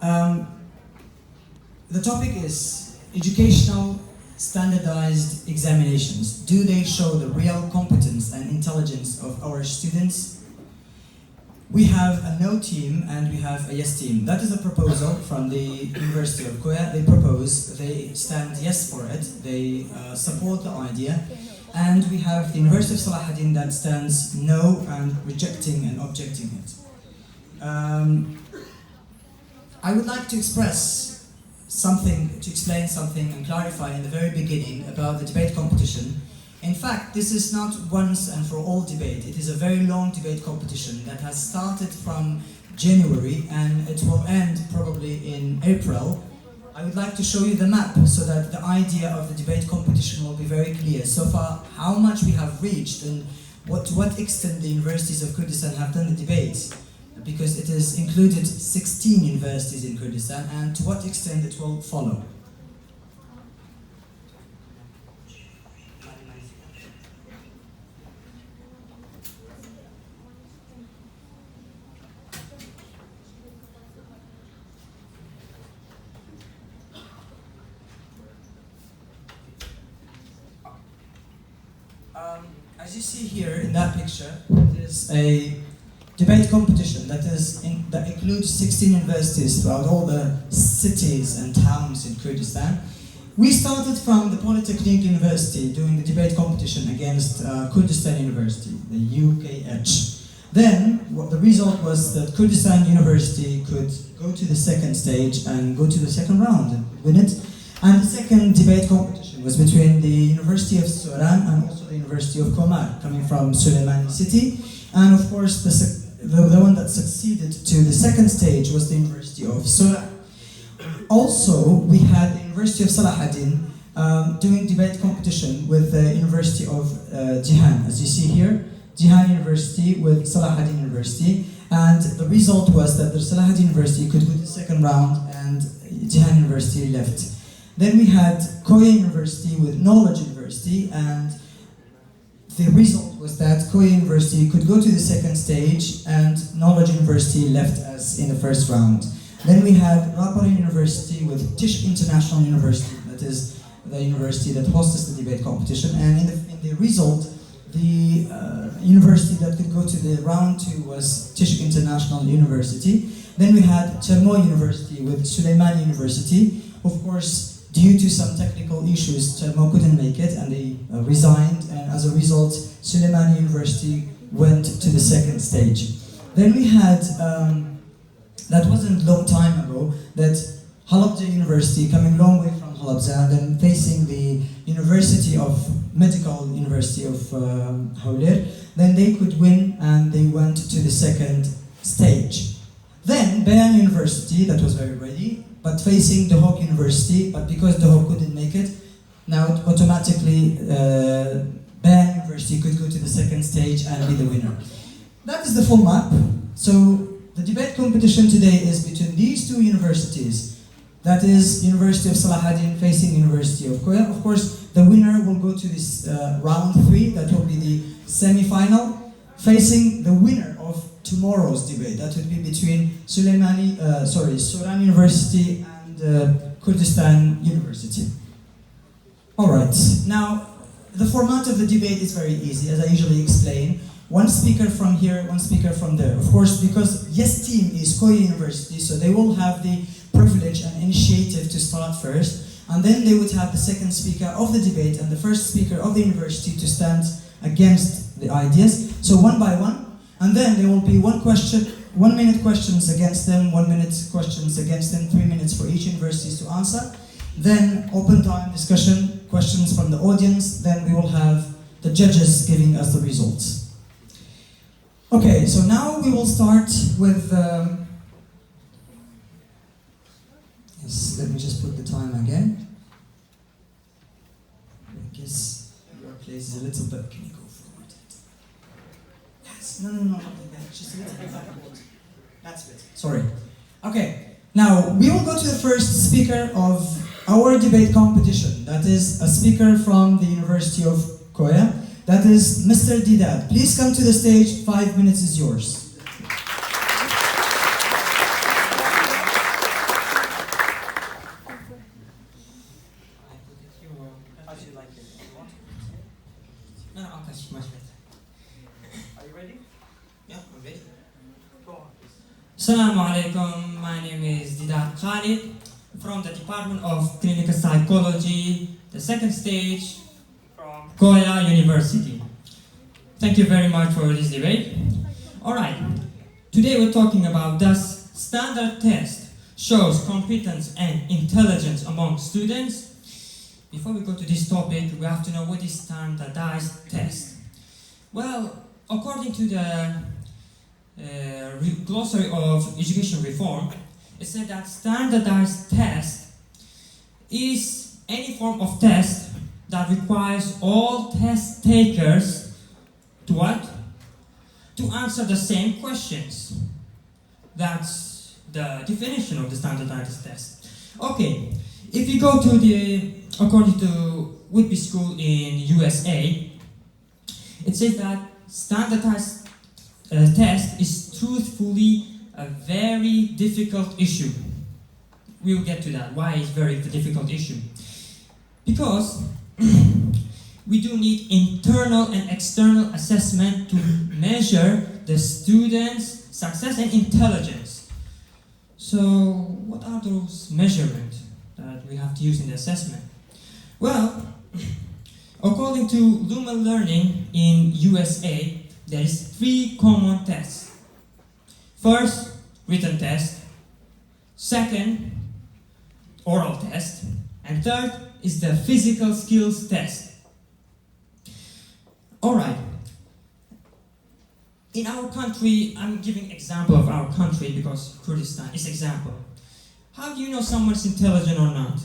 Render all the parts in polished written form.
Um, the topic is educational standardized examinations. Do they show the real competence and intelligence of our students? We have a no team and we have a yes team. That is a proposal from the University of Koya. They propose, they stand yes for it, they support the idea. And we have the University of Selaheddin that stands no and rejecting and objecting it. I would like to express something, to explain something and clarify in the very beginning about the debate competition. In fact, this is not once and for all debate. It is a very long debate competition that has started from January and it will end probably in April. I would like to show you the map so that the idea of the debate competition will be very clear. So far, how much we have reached and to what extent the universities of Kurdistan have done the debates, because it has included 16 universities in Kurdistan, and to what extent it will follow. As you see here in that picture, it is a debate competition that includes 16 universities throughout all the cities and towns in Kurdistan. We started from the Polytechnic University doing the debate competition against Kurdistan University, the UKH. Then the result was that Kurdistan University could go to the second stage and go to the second round and win it. And the second debate competition was between the University of Soran and also the University of Komar, coming from Suleimani city. And of course, the one that succeeded to the second stage was the University of Soran. Also, we had the University of Selaheddin doing debate competition with the University of Jihan, as you see here, Jihan University with Selaheddin University. And the result was that the Selaheddin University could go to the second round and Jihan University left. Then we had Koya University with Knowledge University, and the result was that Koya University could go to the second stage and Knowledge University left us in the first round. Then we had Raparin University with Tish International University, that is the university that hosts the debate competition, and in the result, the university that could go to the round 2 was Tish International University. Then we had Chermo University with Suleimani University. Of course, due to some technical issues, Chermo couldn't make it and they resigned, and as a result, Suleimani University went to the second stage. Then we had, that wasn't a long time ago, that Halabja University, coming a long way from Halabja, and then facing the Medical University of Hawler, then they could win and they went to the second stage. Then Bayan University, that was very ready, but facing the Hawk University, but because the Hawk couldn't make it, now automatically Bayan University could go to the second stage and be the winner. That is the full map. So the debate competition today is between these two universities. That is University of Selaheddin facing University of Koya. Of course, the winner will go to this round 3, that will be the semi-final, facing the winner of tomorrow's debate. That would be between Soran University and Kurdistan University. All right, now the format of the debate is very easy, as I usually explain. One speaker from here, one speaker from there. Of course, because yes team is Koya University, so they will have the privilege and initiative to start first, and then they would have the second speaker of the debate and the first speaker of the university to stand against the ideas. So one by one. And then there will be 1 minute questions against them, 1 minute questions against them, 3 minutes for each university to answer. Then open time discussion, questions from the audience. Then we will have the judges giving us the results. Okay, so now we will start with, yes, let me just put the time again. I guess your place is a little bit, can you go forward? Yes, no, not like that, just a little bit backward. That's it, sorry. Okay, now we will go to the first speaker of our debate competition. That is a speaker from the University of Koya. That is Mr. Didad. Please come to the stage, 5 minutes is yours. Assalamu alaikum, my name is Didat Khalid from the Department of Clinical Psychology, the second stage from Koya University. Thank you very much for this debate. Alright, today we're talking about does standard test shows competence and intelligence among students? Before we go to this topic, we have to know what is standardized test. Well, according to the glossary of education reform, it said that standardized test is any form of test that requires all test takers to what? To answer the same questions. That's the definition of the standardized test. Okay, if you go to according to Whitby School in USA, it says that standardized test is truthfully a very difficult issue. We'll get to that, why it's a very difficult issue. Because we do need internal and external assessment to measure the students' success and intelligence. So, what are those measurements that we have to use in the assessment? Well, according to Lumen Learning in USA, there is 3 common tests. First, written test. Second, oral test. And third is the physical skills test. Alright. In our country, I'm giving example of our country because Kurdistan is example. How do you know someone's intelligent or not?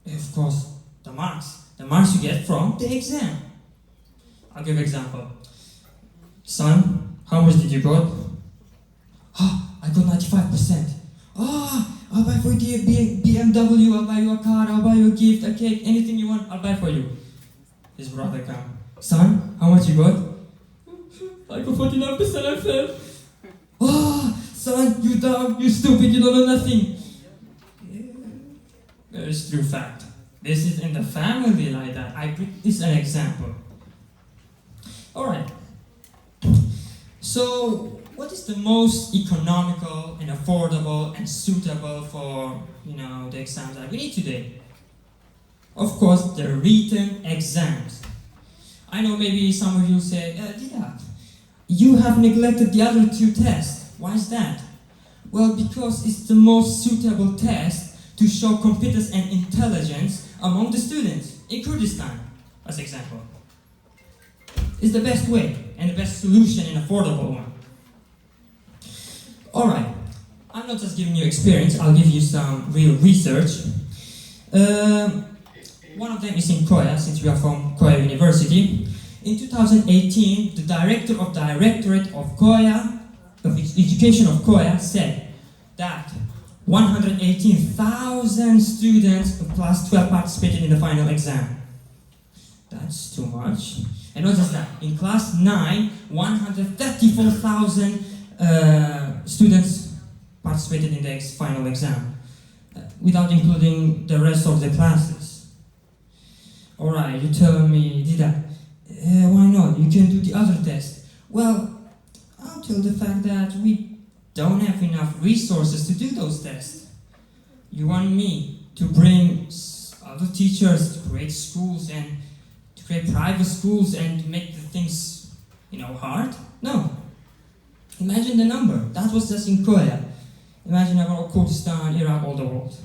Of course, the marks. The marks you get from the exam. I'll give example. Son, how much did you got? I got 95%. I'll buy for you a BMW, I'll buy you a car, I'll buy you a gift, a cake, anything you want, I'll buy for you. His brother come. Son, how much you got? I got 49%, I failed. Son, you dumb, you stupid, you don't know nothing. That is true fact. This is in the family like that. This is an example. Alright. So, what is the most economical and affordable and suitable for, the exams that we need today? Of course, the written exams. I know maybe some of you say, Didat, you have neglected the other 2 tests. Why is that? Well, because it's the most suitable test to show competence and intelligence among the students in Kurdistan, as example. It's the best way and the best solution and affordable one. Alright, I'm not just giving you experience, I'll give you some real research. One of them is in Koya, since we are from Koya University. In 2018, the director of Directorate of Koya, of Education of Koya, said that 118,000 students of class 12 participated in the final exam. That's too much. And not just that, in class 9, 134,000 students participated in the final exam, without including the rest of the classes. Alright, you tell me, Dida, why not? You can do the other test. Well, I'll tell the fact that we don't have enough resources to do those tests. You want me to bring other teachers to create schools and to create private schools and make the things, hard? No. Imagine the number. That was just in Koya. Imagine about Kurdistan, Iraq, all the world.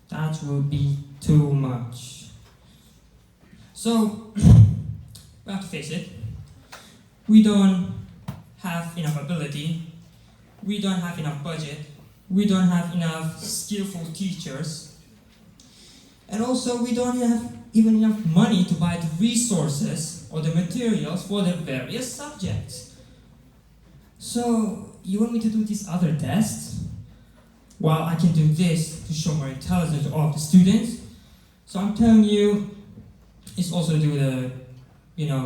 That would be too much. So, we have to face it. We don't have enough ability. We don't have enough budget. We don't have enough skillful teachers. And also, we don't have even enough money to buy the resources or the materials for the various subjects. So, you want me to do these other tests? While I can do this to show more intelligence of the students. So I'm telling you, it's also to do with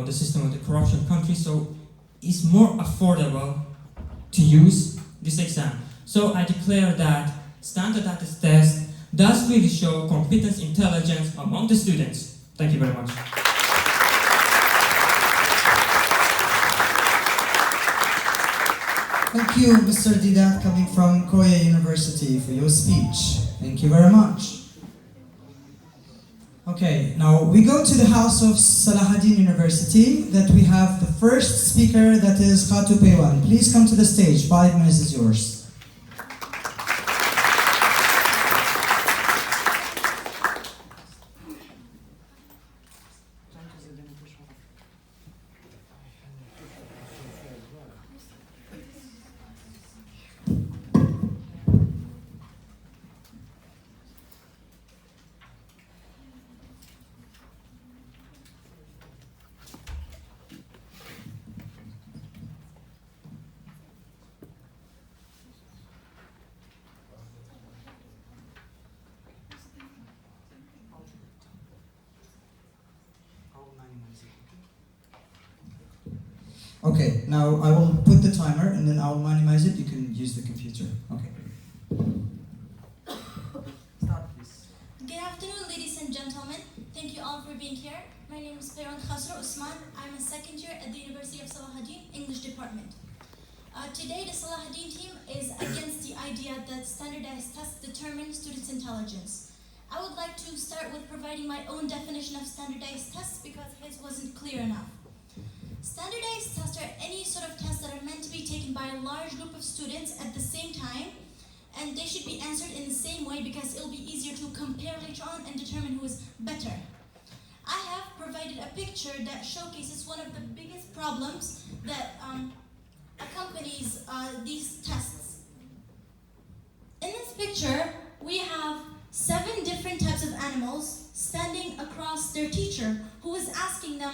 the system of the corruption country, so it's more affordable to use this exam. So I declare that standardized test does really show competence, intelligence among the students. Thank you very much. Thank you, Mr. Didat, coming from Koya University, for your speech. Thank you very much. Okay, now we go to the house of Selaheddin University, that we have the first speaker, that is Khatu Peywan. Please come to the stage. 5 minutes is yours. Okay, now I will put the timer and then I'll minimize it. You can use the computer. Okay. Start, please. Good afternoon, ladies and gentlemen. Thank you all for being here. My name is Peywan Khasro Usman. I'm a second year at the University of Selaheddin, English Department. Today, the Selaheddin team is against the idea that standardized tests determine students' intelligence. I would like to start with providing my own definition of standardized tests because his wasn't clear enough. Standardized tests are any sort of tests that are meant to be taken by a large group of students at the same time, and they should be answered in the same way because it'll be easier to compare later on and determine who is better. I have provided a picture that showcases one of the biggest problems that accompanies these tests. In this picture, we have 7 different types of animals standing across their teacher, who is asking them,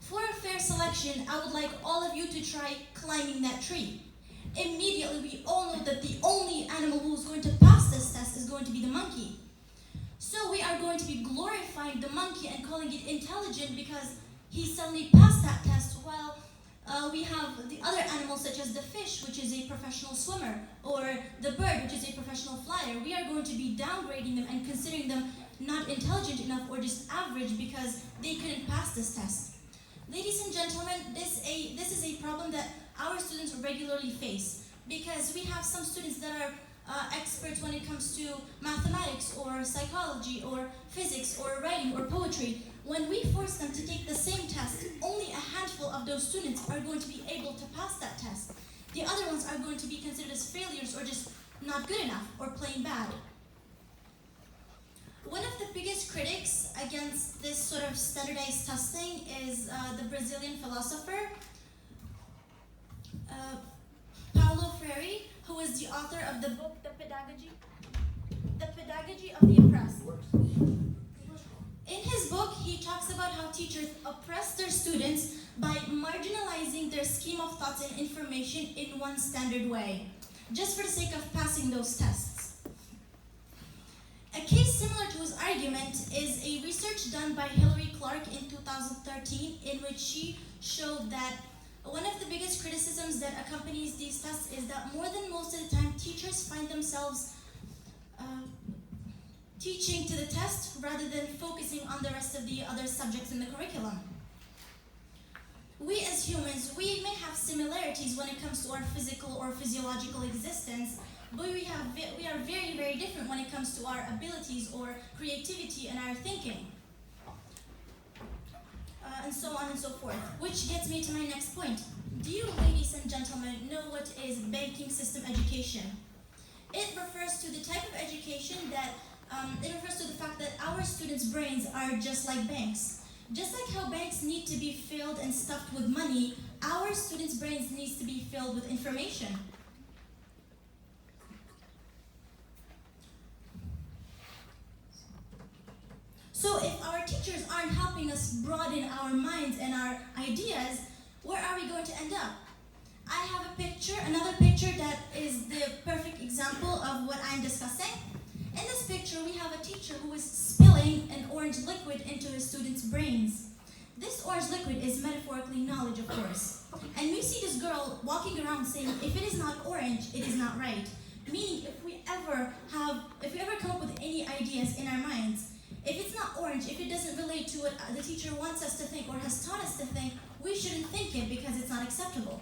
for a fair selection, I would like all of you to try climbing that tree. Immediately, we all know that the only animal who is going to pass this test is going to be the monkey. So we are going to be glorifying the monkey and calling it intelligent because he suddenly passed that test, while we have the other animals such as the fish, which is a professional swimmer, or the bird, which is a professional flyer. We are going to be downgrading them and considering them not intelligent enough or just average because they couldn't pass this test. Ladies and gentlemen, this is a problem that our students regularly face because we have some students that are experts when it comes to mathematics or psychology or physics or writing or poetry. When we force them to take the same test, only a handful of those students are going to be able to pass that test. The other ones are going to be considered as failures or just not good enough or plain bad. One of the biggest critics against this sort of standardized testing is the Brazilian philosopher Paulo Freire, who is the author of the book The Pedagogy of the Oppressed. In his book, he talks about how teachers oppress their students by marginalizing their scheme of thoughts and information in one standard way, just for the sake of passing those tests. A case similar to his argument is a research done by Hilary Clark in 2013, in which she showed that one of the biggest criticisms that accompanies these tests is that more than most of the time, teachers find themselves teaching to the test rather than focusing on the rest of the other subjects in the curriculum. We as humans, we may have similarities when it comes to our physical or physiological existence, but we are very, very different when it comes to our abilities or creativity and our thinking. And so on and so forth. Which gets me to my next point. Do you, ladies and gentlemen, know what is banking system education? It refers to the type of education that, it refers to the fact that our students' brains are just like banks. Just like how banks need to be filled and stuffed with money, our students' brains needs to be filled with information. So if our teachers aren't helping us broaden our minds and our ideas, where are we going to end up? I have a picture, another picture that is the perfect example of what I'm discussing. In this picture, we have a teacher who is spilling an orange liquid into his students' brains. This orange liquid is metaphorically knowledge, of course. And we see this girl walking around saying, if it is not orange, it is not right. Meaning, if we ever come up with any ideas in our minds, if it's not orange, if it doesn't relate to what the teacher wants us to think or has taught us to think, we shouldn't think it because it's not acceptable.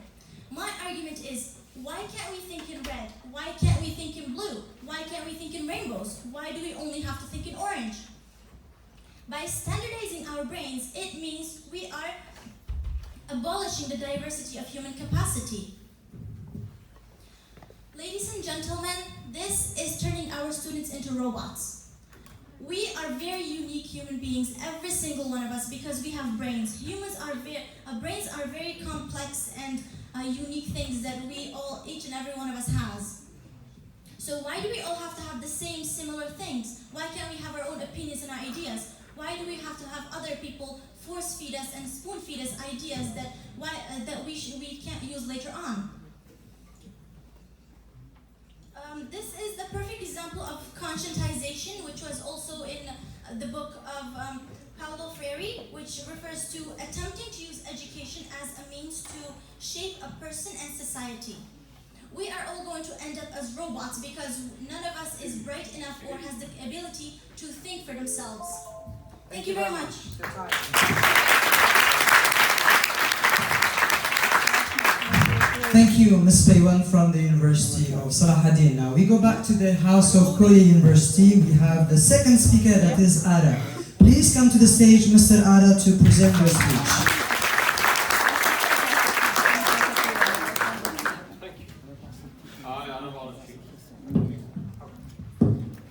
My argument is, Why can't we think in red? Why can't we think in blue? Why can't we think in rainbows? Why do we only have to think in orange? By standardizing our brains, it means we are abolishing the diversity of human capacity. Ladies and gentlemen, this is turning our students into robots. We are very unique human beings, every single one of us, because we have brains. Brains are very complex and unique things that each and every one of us has. So why do we all have to have the same similar things? Why can't we have our own opinions and our ideas? Why do we have to have other people force feed us and spoon feed us ideas that we can't use later on? This is the perfect example of conscientization, which was also in the book of Paulo Freire, which refers to attempting to use education as a means to shape a person and society. We are all going to end up as robots because none of us is bright enough or has the ability to think for themselves. Thank you very much. Thank you, Ms. Paywan from the University of Selaheddin. Now we go back to the house of Koya University. We have the second speaker, that is Ara. Please come to the stage, Mr. Ara, to present your speech. Thank you. I, Aravalaki.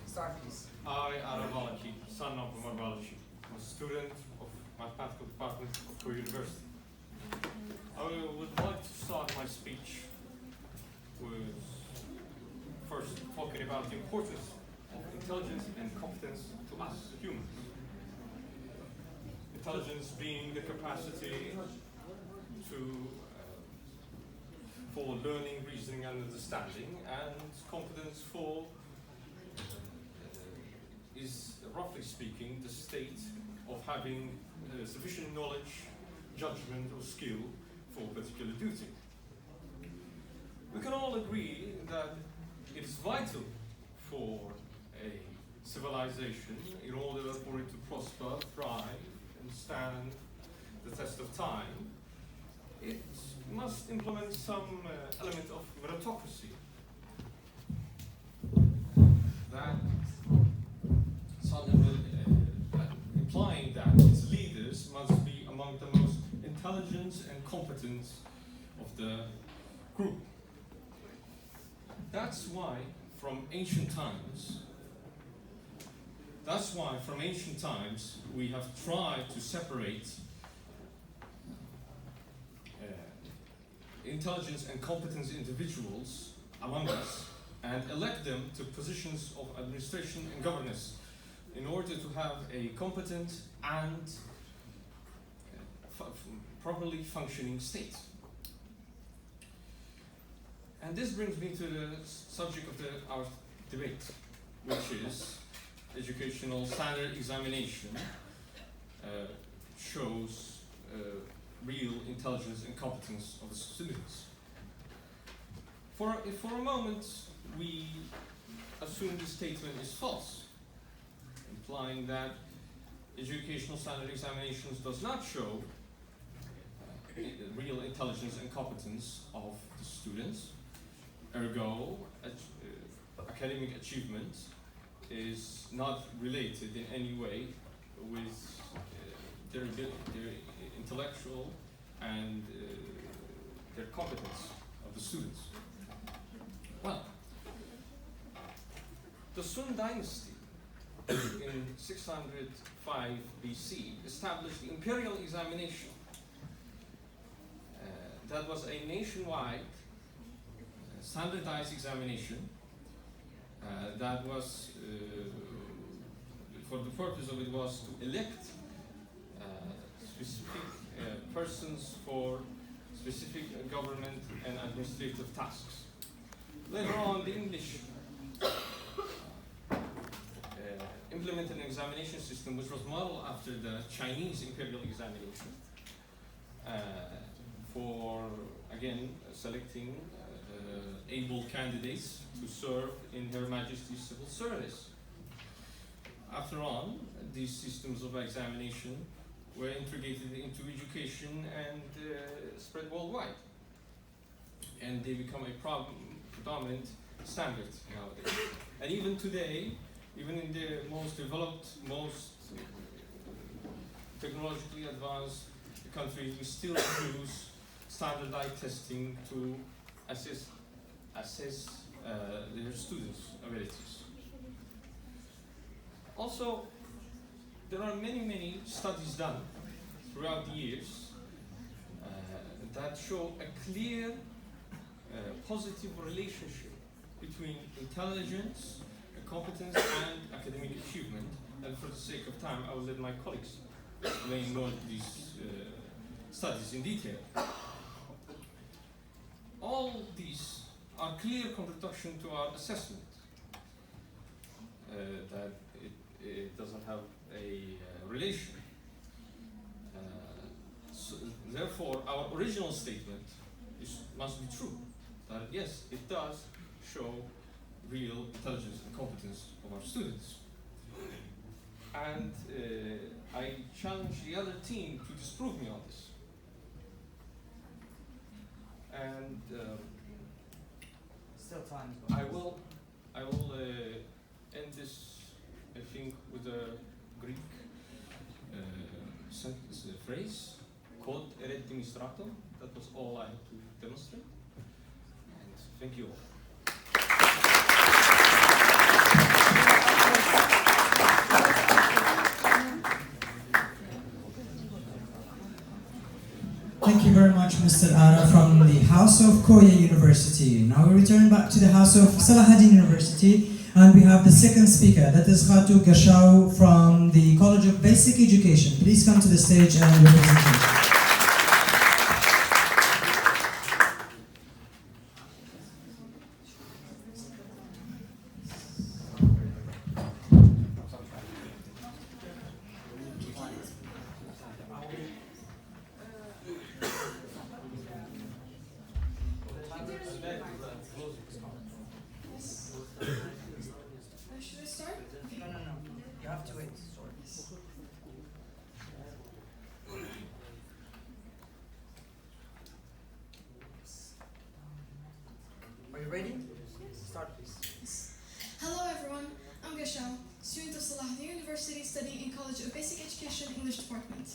Start, please. I, Aravalaki, son of Marvalachi, I'm a student of mathematical department of Koya University. I would like to start my speech with first talking about the importance of intelligence and competence to us humans. Intelligence being the capacity for learning, reasoning, and understanding, and competence is, roughly speaking, the state of having sufficient knowledge, judgment, or skill for a particular duty. We can all agree that it is vital for a civilization, in order for it to prosper, thrive, and stand the test of time, it must implement some element of meritocracy. That implying that its leaders must be among the most intelligent and competent of the group. That's why from ancient times we have tried to separate intelligence and competence individuals among us and elect them to positions of administration and governance in order to have a competent and properly functioning state. And this brings me to the subject of our debate, which is educational standard examination shows real intelligence and competence of the students. For a moment, we assume this statement is false, implying that educational standard examinations does not show real intelligence and competence of the students. Ergo, academic achievement is not related in any way with their intellectual and their competence of the students. Well, the Sun dynasty in 605 BC established the imperial examination. That was a nationwide standardized examination that was, for the purpose of it, was to elect specific persons for specific government and administrative tasks. Later on, the English implemented an examination system which was modeled after the Chinese imperial examination for, again, selecting able candidates to serve in Her Majesty's civil service. After on, these systems of examination were integrated into education and spread worldwide. and they become a predominant standard nowadays. And even today, even in the most developed, most technologically advanced countries, we still use standardized testing to assess their students' abilities. Also, there are many studies done throughout the years that show a clear positive relationship between intelligence, competence, and academic achievement. And for the sake of time, I will let my colleagues explain more of these studies in detail. All these are clear contradiction to our assessment that it doesn't have a relation. So therefore, our original statement must be true, that yes, it does show real intelligence and competence of our students. And I challenge the other team to disprove me on this. And Still time. I will end this, I think, with a Greek sentence, phrase, called eredimistrato. That was all I had to demonstrate. And thank you all. Thank you very much, Mr. Ara, from the House of Koya University. Now we return back to the House of Selaheddin University, and we have the second speaker, that is Khatu Gashau from the College of Basic Education. Please come to the stage and represent. Should I start? No. You have to wait. Sorry. Are you ready? Start, please. Hello everyone, I'm Gashau, student of Selaheddin University studying in College of Basic Education English Department.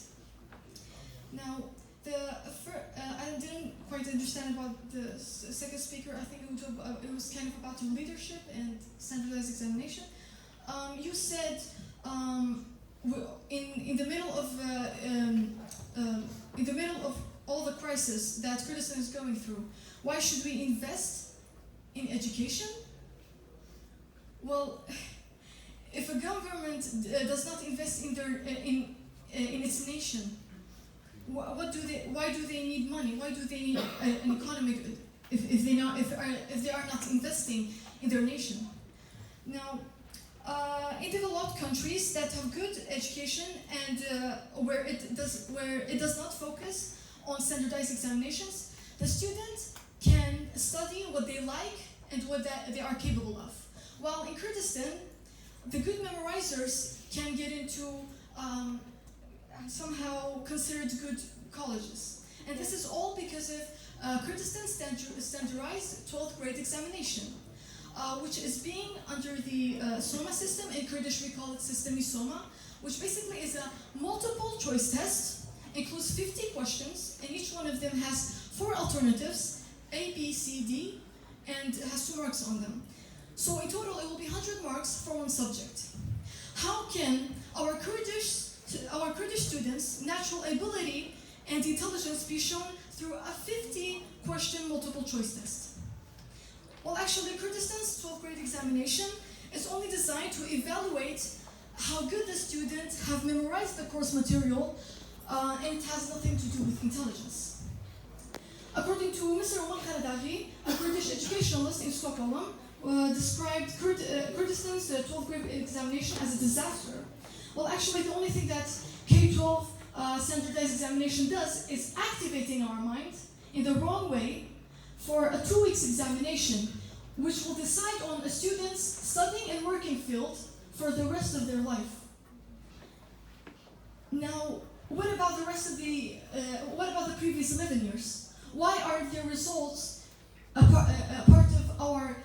Now, I didn't quite understand about the second speaker. I think it was kind of about your leadership and standardized examination. You said in the middle of all the crisis that Kurdistan is going through, why should we invest in education? Well, if a government does not invest in its nation, why do they need money? Why do they need an economic if they are not investing in their nation? Now, in developed countries that have good education and where it does not focus on standardized examinations, the students can study what they like and what they are capable of. While in Kurdistan, the good memorizers can get into somehow considered good colleges. And this is all because of Kurdistan's standardized 12th grade examination, which is being under the Soma system. In Kurdish we call it Sistemi Soma, which basically is a multiple choice test, includes 50 questions, and each one of them has 4 alternatives, A, B, C, D, and has 2 marks on them. So in total it will be 100 marks for one subject. How can our Kurdish students' natural ability and intelligence be shown through a 50-question multiple choice test? Well, actually, Kurdistan's 12th grade examination is only designed to evaluate how good the students have memorized the course material, and it has nothing to do with intelligence. According to Mr. Omar Kharadaghi, a Kurdish educationalist in Stockholm, described Kurdistan's 12th grade examination as a disaster. Well, actually, the only thing that K-12 standardized examination does is activating our mind in the wrong way for a 2 weeks examination, which will decide on a student's studying and working field for the rest of their life. Now, what about the previous 11 years? Why are their results a part of our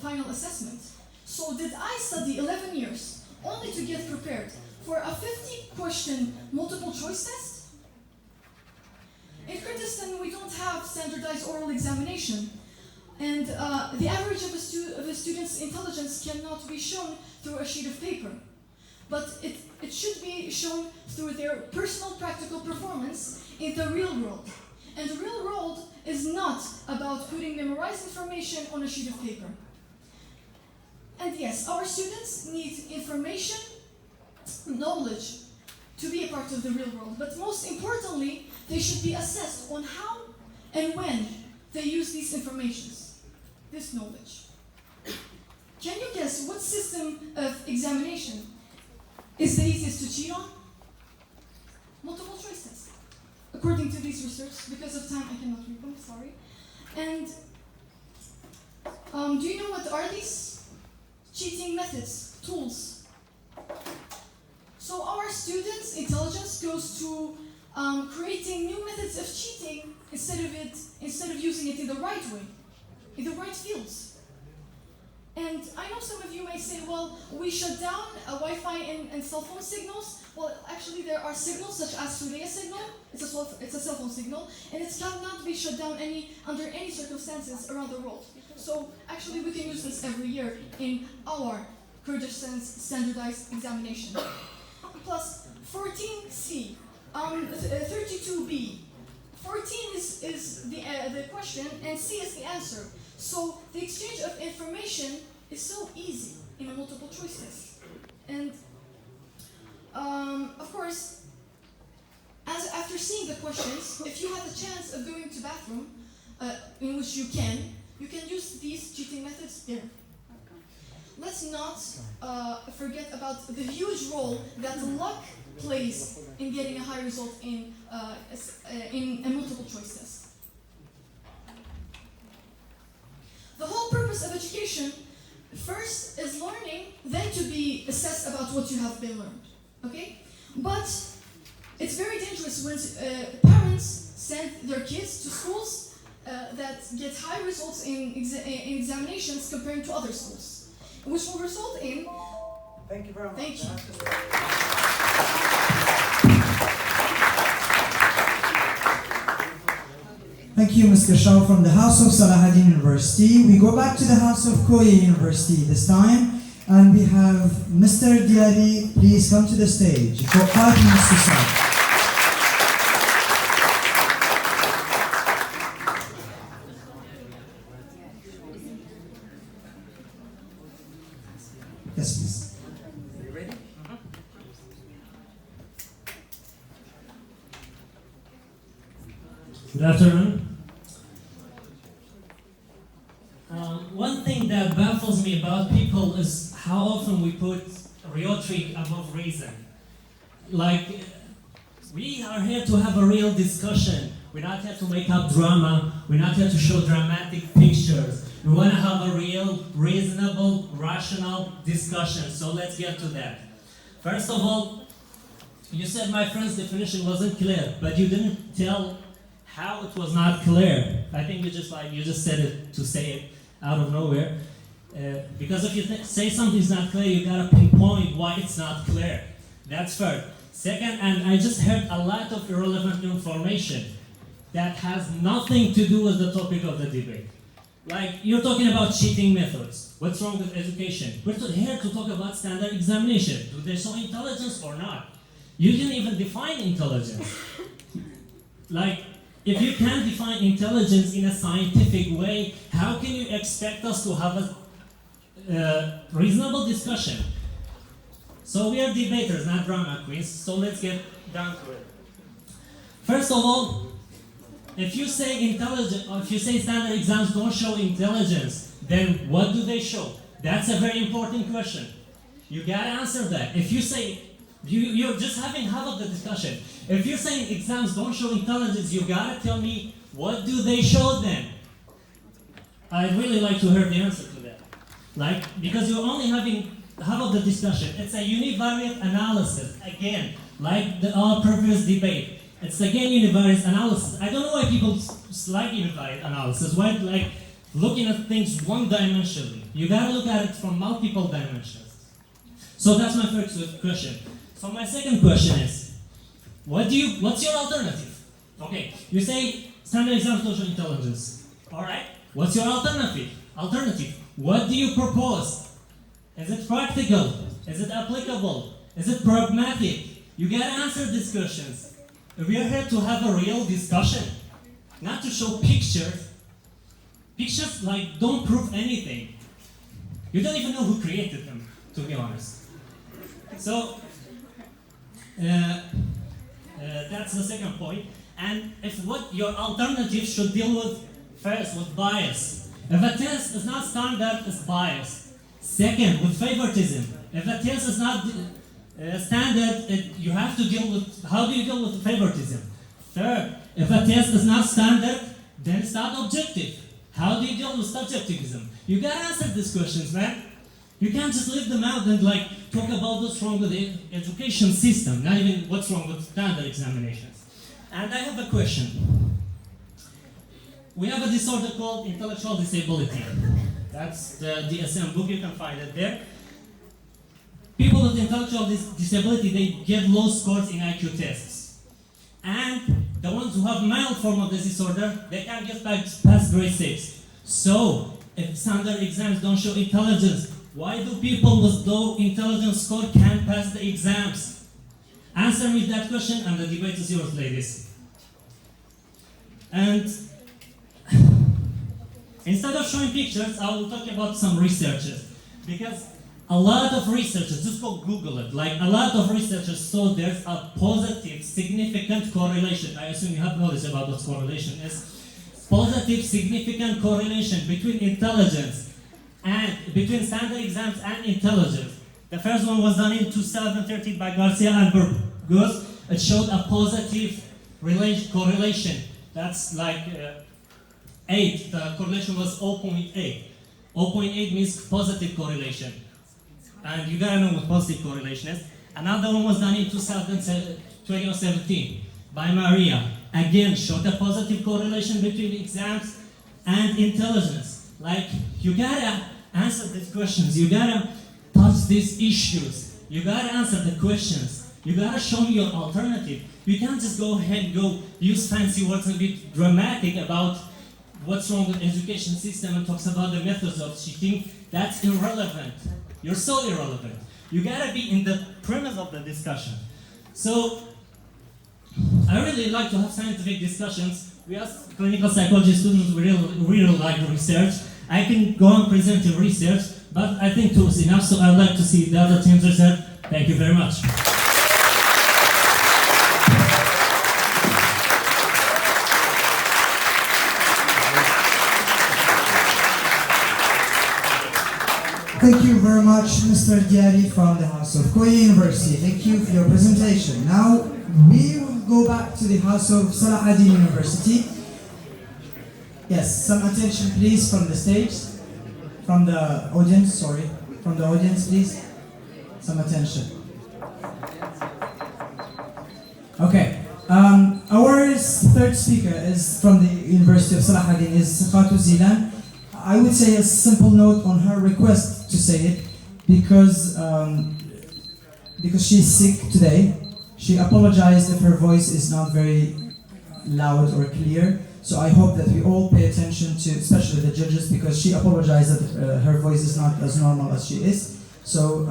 final assessment. So did I study 11 years only to get prepared for a 50-question multiple choice test? In Kurdistan, we don't have standardized oral examination, and the average of a student's intelligence cannot be shown through a sheet of paper, but it should be shown through their personal practical performance in the real world. And the real world is not about putting memorized information on a sheet of paper. And yes, our students need information, knowledge, to be a part of the real world. But most importantly, they should be assessed on how and when they use these informations, this knowledge. Can you guess what system of examination is the easiest to cheat on? Multiple choice test, according to these research. Because of time, I cannot read them, sorry. And do you know what are these cheating methods, tools? So our students' intelligence goes to creating new methods of cheating instead of using it in the right way, in the right fields. And I know some of you may say, well, we shut down Wi-Fi and cell phone signals. Well, actually there are signals such as Surya signal, it's a cell phone signal, and it cannot be shut down under any circumstances around the world. So actually we can use this every year in our Kurdistan's standardized examination. Plus 14C, 32B. 14 is the question and C is the answer. So the exchange of information is so easy in a multiple choice test. And of course, after seeing the questions, if you have the chance of going to bathroom, in which you can use these cheating methods there. Let's not forget about the huge role that luck plays in getting a high result in a multiple choice test. The whole purpose of education, first is learning, then to be assessed about what you have been learned. Okay? But it's very dangerous when parents send their kids to schools that get high results in examinations compared to other schools, which will result in... Thank you very much. Thank you. Thank you, Mr. Shah from the House of Selaheddin University. We go back to the House of Koya University this time, and we have Mr. Diari. Please come to the stage. You've got 5 minutes to start. Yes, please. Are you ready? Good afternoon. One thing that baffles me about people is how often we put rhetoric above reason. Like, we are here to have a real discussion. We're not here to make up drama. We're not here to show dramatic pictures. We want to have a real, reasonable, rational discussion. So let's get to that. First of all, you said my friend's definition wasn't clear, but you didn't tell how it was not clear. I think you just said it to say it out of nowhere. Because if you say something's not clear, you gotta pinpoint why it's not clear. That's first. Second, and I just heard a lot of irrelevant information that has nothing to do with the topic of the debate. Like, you're talking about cheating methods. What's wrong with education? We're here to talk about standard examination. Do they show intelligence or not? You didn't even define intelligence. Like, if you can't define intelligence in a scientific way, how can you expect us to have a reasonable discussion? So we are debaters, not drama queens, so let's get down to it. First of all, if you say standard exams don't show intelligence, then what do they show? That's a very important question. You gotta answer that. If you say, you're just having half of the discussion. If you're saying exams don't show intelligence, you gotta tell me, what do they show then? I'd really like to hear the answer to that. Like, because you're only having half of the discussion. It's a univariate analysis, again, like our previous debate. It's again univariate analysis. I don't know why people like univariate analysis. Why, like, looking at things one-dimensionally. You gotta look at it from multiple dimensions. So that's my first question. So my second question is, what's your alternative? Okay, you say standard exam social intelligence. All right, what's your alternative? What do you propose? Is it practical? Is it applicable? Is it pragmatic? You gotta answer these questions. We are here to have a real discussion, not to show pictures. Pictures like don't prove anything. You don't even know who created them, to be honest. So that's the second point. And if what your alternative should deal with first with bias. If a test is not standard, it's bias. Second, with favoritism. If a test is not standard, you have to deal with, how do you deal with favoritism? Third, if a test is not standard, then it's not objective. How do you deal with subjectivism? You gotta answer these questions, man. You can't just leave them out and like talk about what's wrong with the education system, not even what's wrong with standard examinations. And I have a question. We have a disorder called intellectual disability. That's the DSM book, you can find it there. People with intellectual disability, they get low scores in IQ tests. And the ones who have mild form of the disorder, they can't get past grade 6. So, if standard exams don't show intelligence, why do people with low intelligence score can't pass the exams? Answer me that question and the debate is yours, ladies. And instead of showing pictures, I will talk about some researchers. Because a lot of researchers, just go Google it, like a lot of researchers saw there's a positive, significant correlation. I assume you have knowledge about what correlation is. Positive, significant correlation between intelligence and between standard exams and intelligence. The first one was done in 2013 by Garcia and Burgos. It showed a positive correlation. That's like 8. The correlation was 0.8. 0.8 means positive correlation. And you gotta know what positive correlation is. Another one was done in 2017 by Maria. Again, showed a positive correlation between exams and intelligence. Like, you gotta answer these questions. You gotta touch these issues. You gotta answer the questions. You gotta show me your alternative. You can't just go ahead and go use fancy words and be dramatic about what's wrong with the education system and talks about the methods of cheating. That's irrelevant. You're so irrelevant. You gotta be in the premise of the discussion. So, I really like to have scientific discussions. We as clinical psychology students, we really like research. I can go on presenting research, but I think two is enough, so I'd like to see the other team's research. Thank you very much. Thank you very much, Mr. Diari from the House of Koya University. Thank you for your presentation. Now, we will go back to the House of Selaheddin University. Yes, some attention please from the stage, from the audience, please. Some attention. Okay, our third speaker is from the University of Selaheddin, is Khatu Zilan. I would say a simple note on her request to say it because she's sick today. She apologized if her voice is not very loud or clear. So I hope that we all pay attention to, especially the judges, because she apologized that her voice is not as normal as she is. So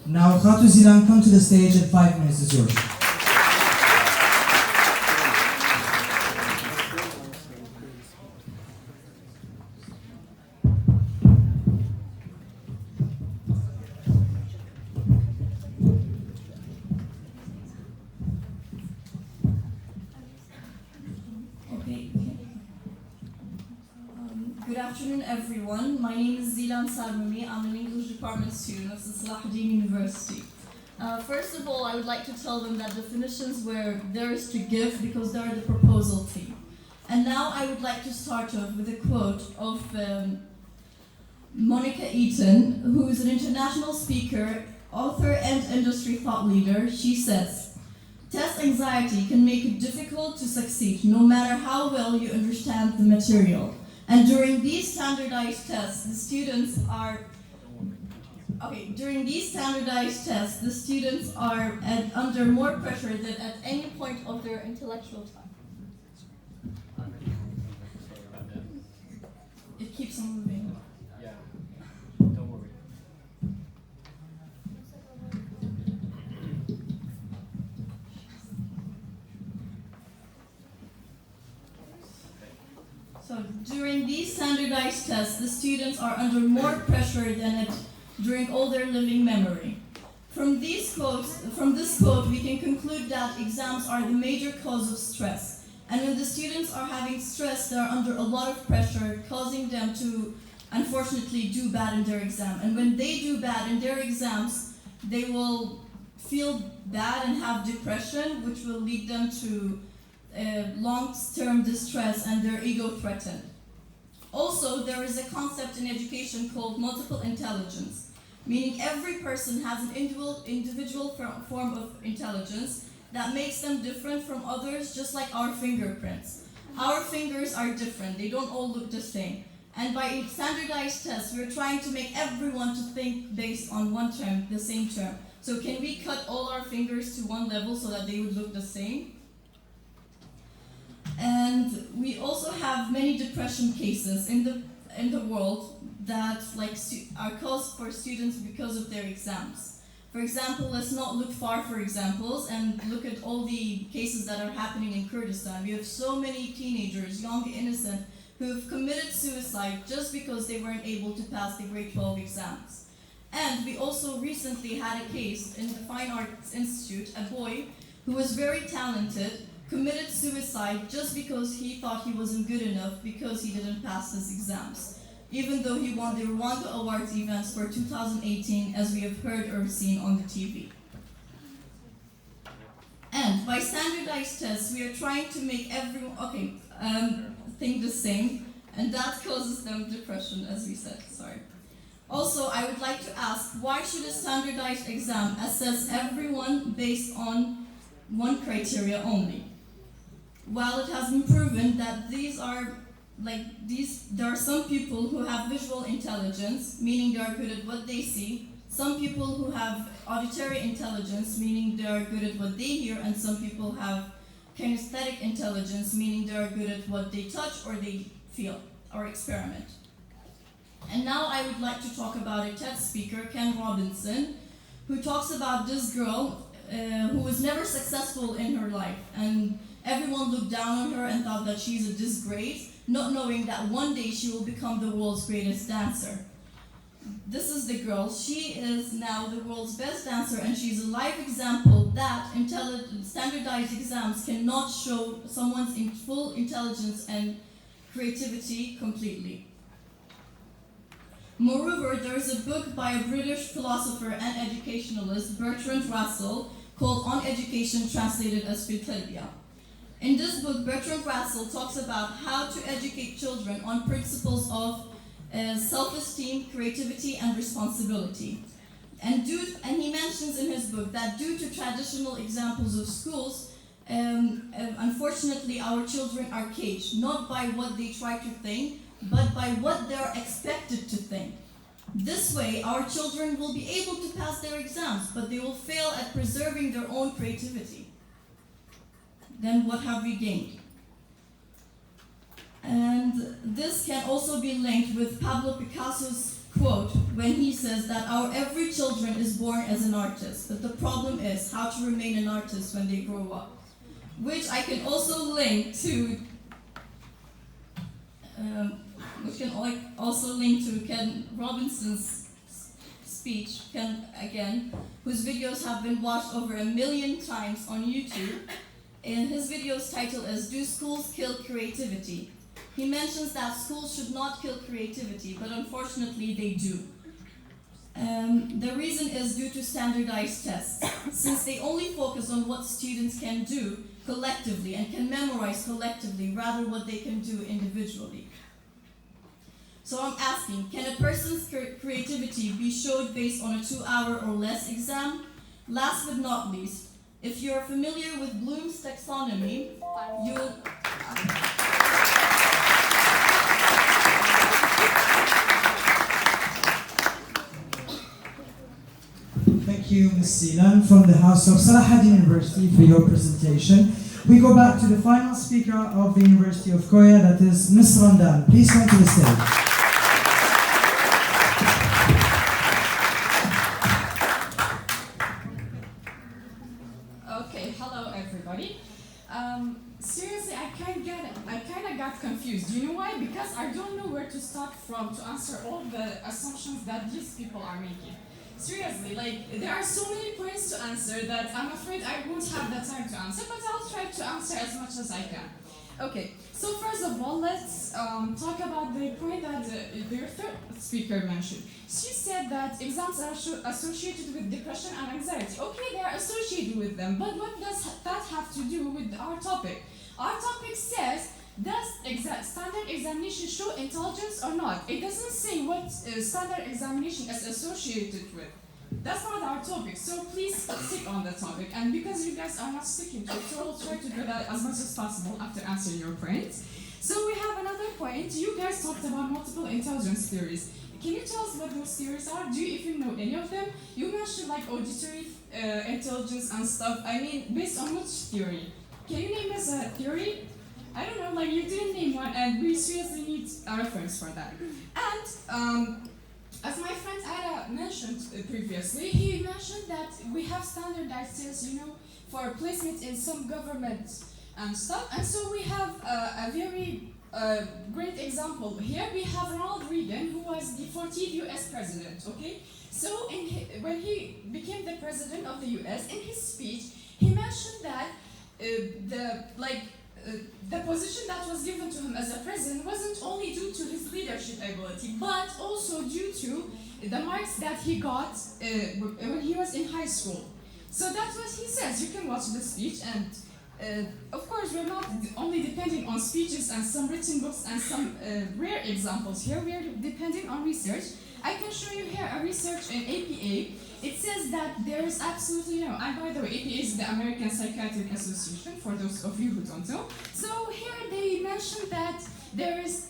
now Khatu Zilan, come to the stage and 5 minutes is yours. Good afternoon, everyone. My name is Zilan Sarmami. I'm an English department student of the Selaheddin University. First of all, I would like to tell them that definitions were theirs to give because they are the proposal team. And now I would like to start off with a quote of Monica Eaton, who is an international speaker, author, and industry thought leader. She says, "Test anxiety can make it difficult to succeed, no matter how well you understand the material. And during these standardized tests, the students are under more pressure than at any point of their intellectual time. It keeps on moving. Yeah, don't worry. So during these standardized tests, the students are under more pressure than during all their living memory. From this quote, we can conclude that exams are the major cause of stress. And when the students are having stress, they are under a lot of pressure, causing them to, unfortunately, do bad in their exam. And when they do bad in their exams, they will feel bad and have depression, which will lead them to long-term distress and their ego threatened. Also, there is a concept in education called multiple intelligence, meaning every person has an individual form of intelligence that makes them different from others, just like our fingerprints. Our fingers are different, they don't all look the same. And by standardized tests, we're trying to make everyone to think based on one term, the same term. So can we cut all our fingers to one level so that they would look the same? And we also have many depression cases in the world that are caused for students because of their exams. For example, let's not look far for examples and look at all the cases that are happening in Kurdistan. We have so many teenagers, young, innocent, who have committed suicide just because they weren't able to pass the grade 12 exams. And we also recently had a case in the Fine Arts Institute, a boy who was very talented, committed suicide just because he thought he wasn't good enough because he didn't pass his exams, even though he won the Rwanda Awards events for 2018, as we have heard or seen on the TV. And by standardized tests, we are trying to make everyone, think the same, and that causes them depression, as we said, sorry. Also, I would like to ask, why should a standardized exam assess everyone based on one criteria only? While it has been proven that there are some people who have visual intelligence, meaning they are good at what they see, some people who have auditory intelligence, meaning they are good at what they hear, and some people have kinesthetic intelligence, meaning they are good at what they touch or they feel or experiment. And now I would like to talk about a TED speaker, Ken Robinson, who talks about this girl who was never successful in her life, and everyone looked down on her and thought that she's a disgrace, not knowing that one day she will become the world's greatest dancer. This is the girl. She is now the world's best dancer, and she's a live example that standardized exams cannot show someone's full intelligence and creativity completely. Moreover, there is a book by a British philosopher and educationalist, Bertrand Russell, called On Education, translated as Philadelphia. In this book, Bertrand Russell talks about how to educate children on principles of self-esteem, creativity, and responsibility. And he mentions in his book that due to traditional examples of schools, unfortunately our children are caged, not by what they try to think, but by what they are expected to think. This way, our children will be able to pass their exams, but they will fail at preserving their own creativity. Then what have we gained? And this can also be linked with Pablo Picasso's quote when he says that our every children is born as an artist, but the problem is how to remain an artist when they grow up. Which I can also link to Ken Robinson's speech, whose videos have been watched over 1 million times on YouTube. And his video's title is Do Schools Kill Creativity? He mentions that schools should not kill creativity, but unfortunately they do. The reason is due to standardized tests, since they only focus on what students can do collectively and can memorize collectively rather what they can do individually. So I'm asking, can a person's creativity be showed based on a 2-hour or less exam? Last but not least, if you're familiar with Bloom's taxonomy, you'll... Thank you, Ms. Zilan from the House of Selaheddin University for your presentation. We go back to the final speaker of the University of Koya, that is Ms. Randan. Please come to the stage. Okay, hello everybody. Seriously, I kind of got confused. Do you know why? Because I don't know where to start from to answer all the assumptions that these people are making. Seriously, like there are so many points to answer that I'm afraid I won't have the time to answer, but I'll try to answer as much as I can. Okay, so first of all, let's talk about the point that the third speaker mentioned. She said that exams are associated with depression and anxiety. Okay, they are associated with them, but what does that have to do with our topic? Our topic says, does standard examination show intelligence or not? It doesn't say what standard examination is associated with. That's not our topic, so please stick on the topic. And because you guys are not sticking to it, so I'll try to do that as much as possible after answering your points. So we have another point. You guys talked about multiple intelligence theories. Can you tell us what those theories are? Do you even know any of them? You mentioned like auditory intelligence and stuff. I mean, based on which theory? Can you name us a theory? I don't know, like you didn't name one, and we seriously need a reference for that. And as my friend Ada mentioned previously, he mentioned that we have standardized tests, you know, for placement in some government and stuff. And so we have a very great example here. We have Ronald Reagan, who was the 14th U.S. president. Okay, so when he became the president of the U.S., in his speech, he mentioned that the position that was given to him as a president wasn't only due to his leadership ability, but also due to the marks that he got when he was in high school. So that's what he says. You can watch the speech, and of course, we're not only depending on speeches and some written books and some rare examples here. We are depending on research. I can show you here a research in APA. It says that there is absolutely no, and by the way, APA is the American Psychiatric Association, for those of you who don't know. So here they mentioned that there is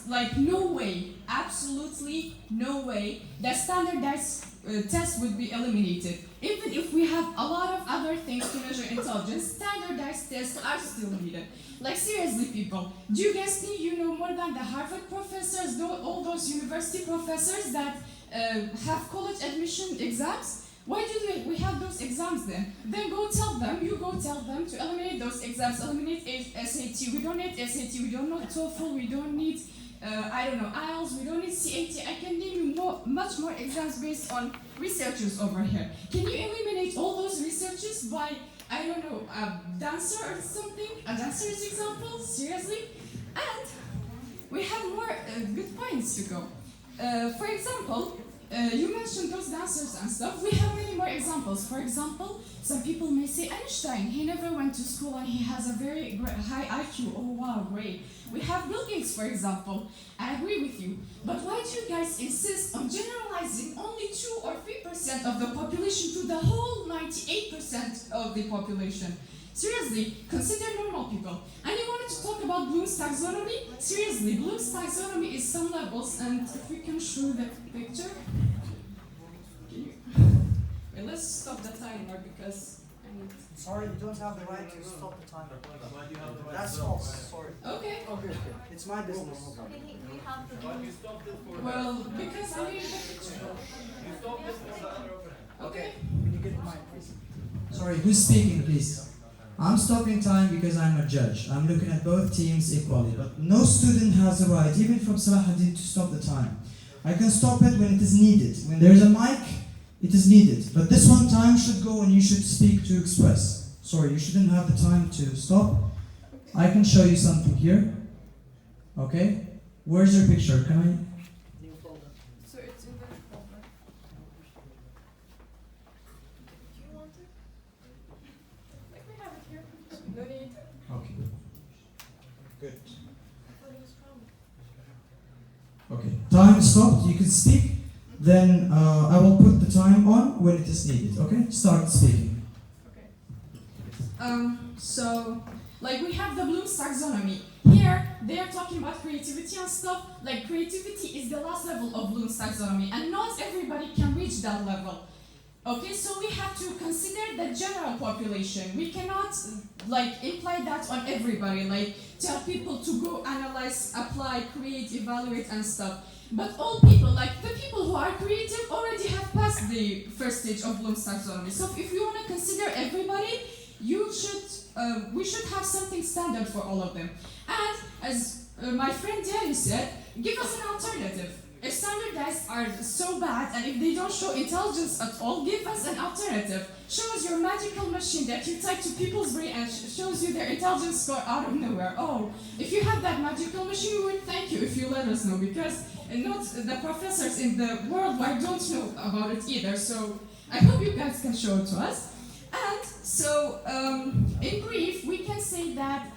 like no way, absolutely no way, that standardized test would be eliminated. Even if we have a lot of other things to measure intelligence, standardized tests are still needed. Like seriously, people, do you guys think you know more than the Harvard professors, all those university professors that have college admission exams? Why do we have those exams then? Then go tell them to eliminate those exams, eliminate SAT. We don't need SAT, we don't need TOEFL, we don't need IELTS, we don't need CAT. I can name you much more exams based on researchers over here. Can you eliminate all those researchers by, I don't know, a dancer or something? A dancer's example? Seriously? And we have more good points to go. For example, you mentioned those dancers and stuff. We have many more examples. For example, some people may say Einstein, he never went to school and he has a very high IQ. Oh wow, great. We have Bill Gates, for example. I agree with you. But why do you guys insist on generalizing only 2 or 3% of the population to the whole 98% of the population? Seriously, consider normal people. And you wanted to talk about Bloom's taxonomy? Seriously, Bloom's taxonomy is some levels, and if we can show the picture. Wait, let's stop the timer because I need. Sorry, you don't have the right to stop the timer. That's false. Sorry. Okay. It's my business. Well, because I need the picture. Okay. Can you get the mic, please? Sorry, who's speaking, please? I'm stopping time because I'm a judge. I'm looking at both teams equally, but no student has the right, even from Selaheddin, to stop the time. I can stop it when it is needed. When there is a mic, it is needed. But this one time should go and you should speak to express. Sorry, you shouldn't have the time to stop. I can show you something here. Okay? Where's your picture? Can I? So it's in the folder. Do you want it? Like we have it here. No need. Okay. Good. Okay. Time stopped. You can speak. Then I will put the time on when it is needed. Okay? Start speaking. Okay. So, like we have the Bloom's taxonomy. Here, they are talking about creativity and stuff. Like creativity is the last level of Bloom's taxonomy, and not everybody can reach that level. Okay, so we have to consider the general population. We cannot imply that on everybody, tell people to go analyze, apply, create, evaluate and stuff. But all people, the people who are creative, already have passed the first stage of Bloom's taxonomy. So if you want to consider everybody, we should have something standard for all of them. And as my friend Daniel said, give us an alternative. If standardized are so bad and if they don't show intelligence at all, give us an alternative. Show us your magical machine that you type to people's brain and shows you their intelligence score out of nowhere. Oh, if you have that magical machine, we would thank you if you let us know, because not the professors in the worldwide don't know about it either. So I hope you guys can show it to us. And so, in brief, we can say that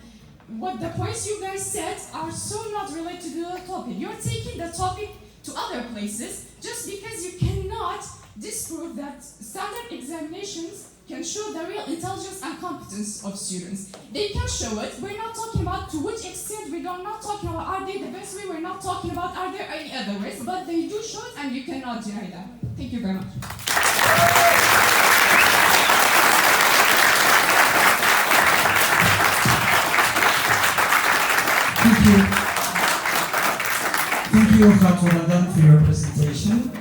what the points you guys said are so not related to the topic. You're taking the topic to other places just because you cannot disprove that standard examinations can show the real intelligence and competence of students. They can show it. We're not talking about to which extent, we're not talking about are they the best way, we're not talking about are there any other ways, but they do show it and you cannot deny that. Thank you very much. Thank you. Thank you, Khatonadan, for your presentation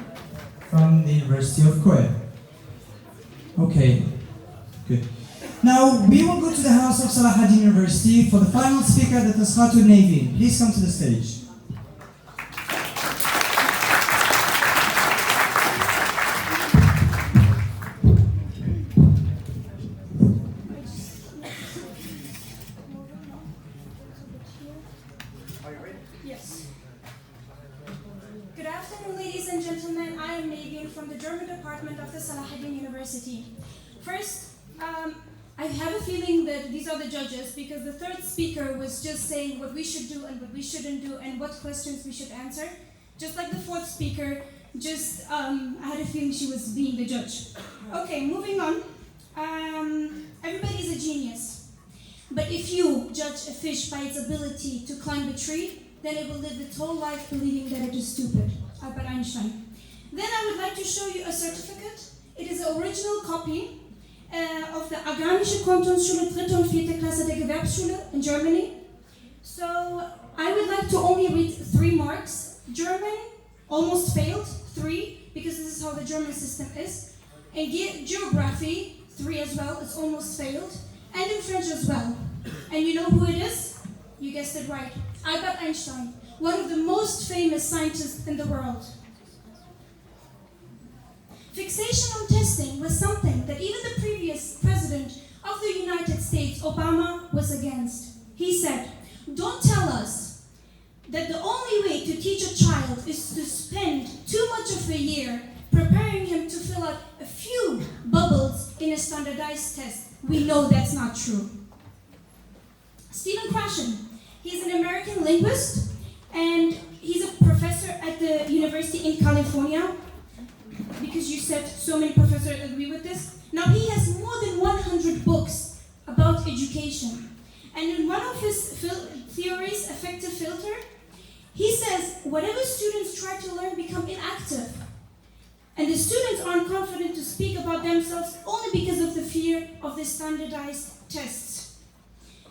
from the University of Koya. Okay, good. Now, we will go to the house of Selaheddin University for the final speaker, that is Khatun Naveen. Please come to the stage. Good afternoon, ladies and gentlemen. I am Naveen from the German department of the Selaheddin University. First, I have a feeling that these are the judges because the third speaker was just saying what we should do and what we shouldn't do and what questions we should answer. Just like the fourth speaker, I had a feeling she was being the judge. Okay, moving on. Everybody is a genius. But if you judge a fish by its ability to climb a tree, then it will live its whole life believing that it is stupid. Albert Einstein. Then I would like to show you a certificate. It is an original copy of the Agrarische Kantonsschule 3. und 4. Klasse der Gewerbsschule in Germany. So I would like to only read 3 marks. German, almost failed, 3, because this is how the German system is. And geography, 3 as well, it's almost failed. And in French as well. And you know who it is? You guessed it right. Albert Einstein, one of the most famous scientists in the world. Fixation on testing was something that even the previous president of the United States, Obama, was against. He said, "Don't tell us that the only way to teach a child is to spend too much of a year preparing him to fill out a few bubbles in a standardized test. We know that's not true." Stephen Krashen, he's an American linguist, and he's a professor at the university in California, because you said so many professors agree with this. Now he has more than 100 books about education. And in one of his theories, affective filter, he says, whatever students try to learn become inactive. And the students aren't confident to speak about themselves only because of the fear of the standardized tests.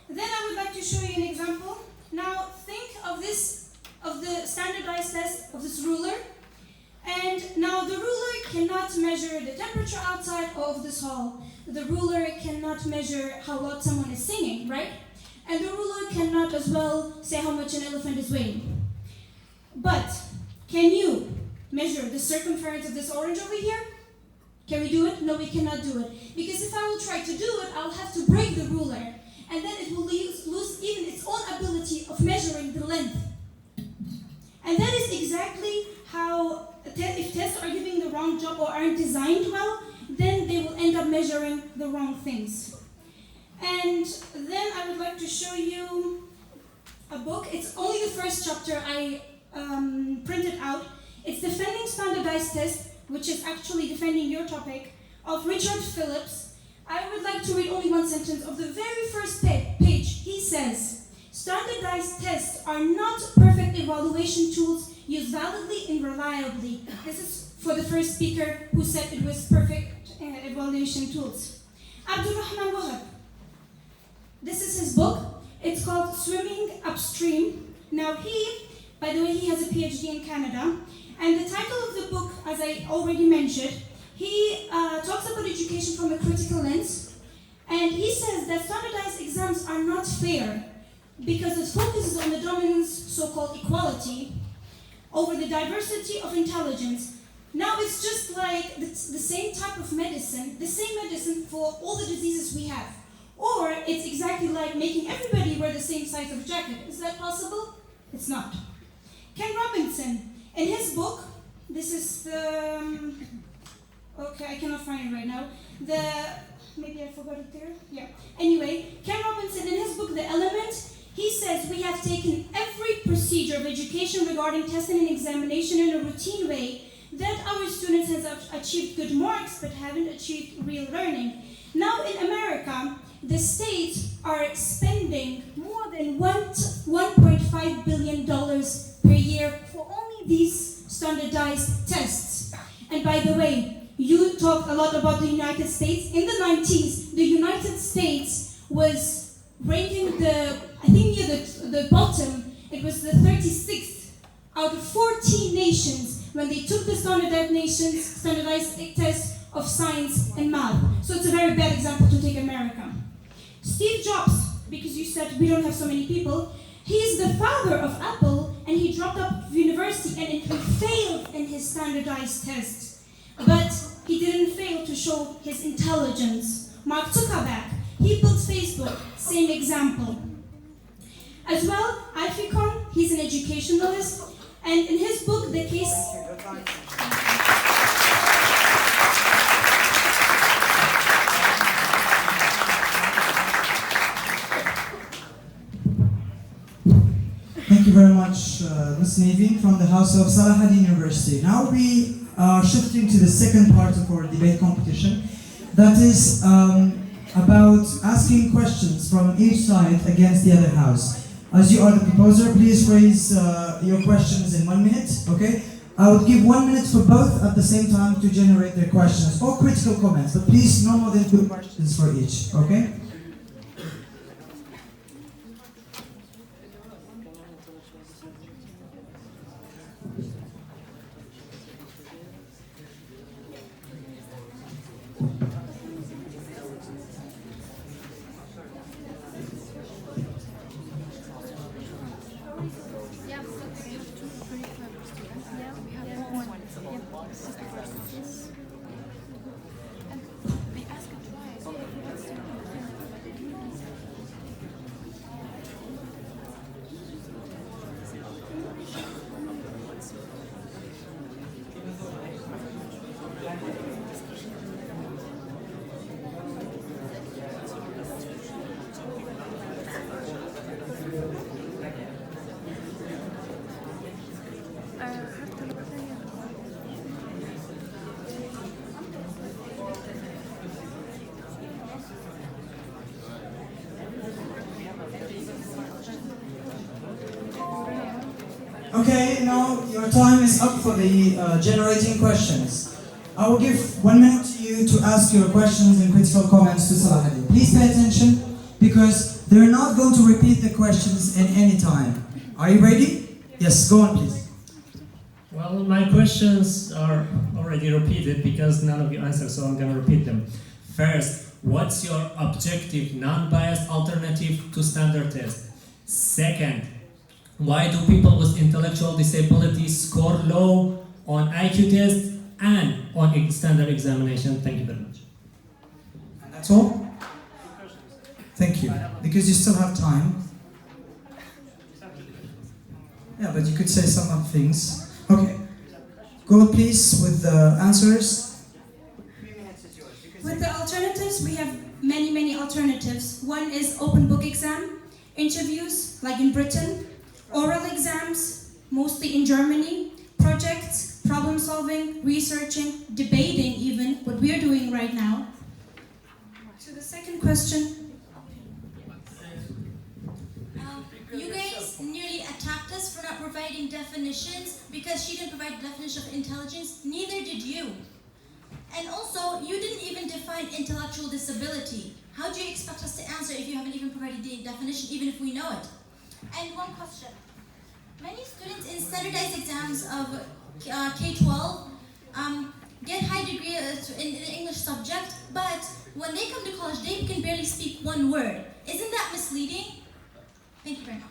Then I would like to show you an example. Now think of the standardized test of this ruler. And now the ruler cannot measure the temperature outside of this hall. The ruler cannot measure how loud someone is singing, right? And the ruler cannot as well say how much an elephant is weighing. But can you measure the circumference of this orange over here? Can we do it? No, we cannot do it. Because if I will try to do it, I'll have to break the ruler. And then it will lose even its own ability of measuring the length. And that is exactly how, if tests are giving the wrong job or aren't designed well, then they will end up measuring the wrong things. And then I would like to show you a book. It's only the first chapter I printed out. It's Defending Standardized Tests, which is actually defending your topic, of Richard Phillips. I would like to read only one sentence of the very first page. He says, "Standardized tests are not perfect evaluation tools used validly and reliably." This is for the first speaker who said it was perfect evaluation tools. Abdurrahman Wahab. This is his book. It's called Swimming Upstream. Now by the way, he has a PhD in Canada. And the title of the book, as I already mentioned, he talks about education from a critical lens. And he says that standardized exams are not fair because it focuses on the dominance, so-called equality, over the diversity of intelligence. Now it's just like the same type of medicine, the same medicine for all the diseases we have. Or it's exactly like making everybody wear the same size of jacket. Is that possible? It's not. Ken Robinson, in his book, this is the, okay, I cannot find it right now. Maybe I forgot it there? Yeah. Anyway, Ken Robinson, in his book, The Element, he says we have taken every procedure of education regarding testing and examination in a routine way that our students have achieved good marks but haven't achieved real learning. Now in America, the states are spending more than $1.5 billion per year for only these standardized tests. And by the way, you talked a lot about the United States. In the 90s, the United States was ranking I think near the bottom. It was the 36th out of 14 nations when they took the standardized test of science and math. So it's a very bad example to take America. Steve Jobs, because you said we don't have so many people, he is the father of Apple, and he dropped out of university and he failed in his standardized tests. But he didn't fail to show his intelligence. Mark Zuckerberg, he built Facebook, same example. As well, Alficon, he's an educationalist, and in his book, The Case... Thank you very much, Ms. Naveen from the House of Selaheddin University. Now we are shifting to the second part of our debate competition. That is about asking questions from each side against the other house. As you are the proposer, please raise your questions in 1 minute, okay? I would give 1 minute for both at the same time to generate their questions or critical comments, but please no more than 2 questions for each, okay? Okay, now your time is up for the generating questions. I will give 1 minute to you to ask your questions and critical comments to Selaheddin. Please pay attention because they're not going to repeat the questions in any time. Are you ready? Yes, go on please. Well, my questions are already repeated because none of you answered, so I'm going to repeat them. First, what's your objective, non-biased alternative to standard test? Second, why do people with intellectual disabilities score low on IQ tests and on standard examination? Thank you very much. And that's all? Thank you. Because you still have time. Yeah, but you could say some other things. Okay. Go please with the answers. With the alternatives, we have many alternatives. One is open book exam, interviews, like in Britain, oral exams, mostly in Germany, projects, problem solving, researching, debating even, what we're doing right now. To the second question. You guys nearly attacked us for not providing definitions because she didn't provide a definition of intelligence, neither did you. And also, you didn't even define intellectual disability? How do you expect us to answer if you haven't even provided the definition, even if we know it? And one question. Many students in standardized exams of K-12 get high degree in the English subject, but when they come to college, they can barely speak one word. Isn't that misleading? Thank you very much.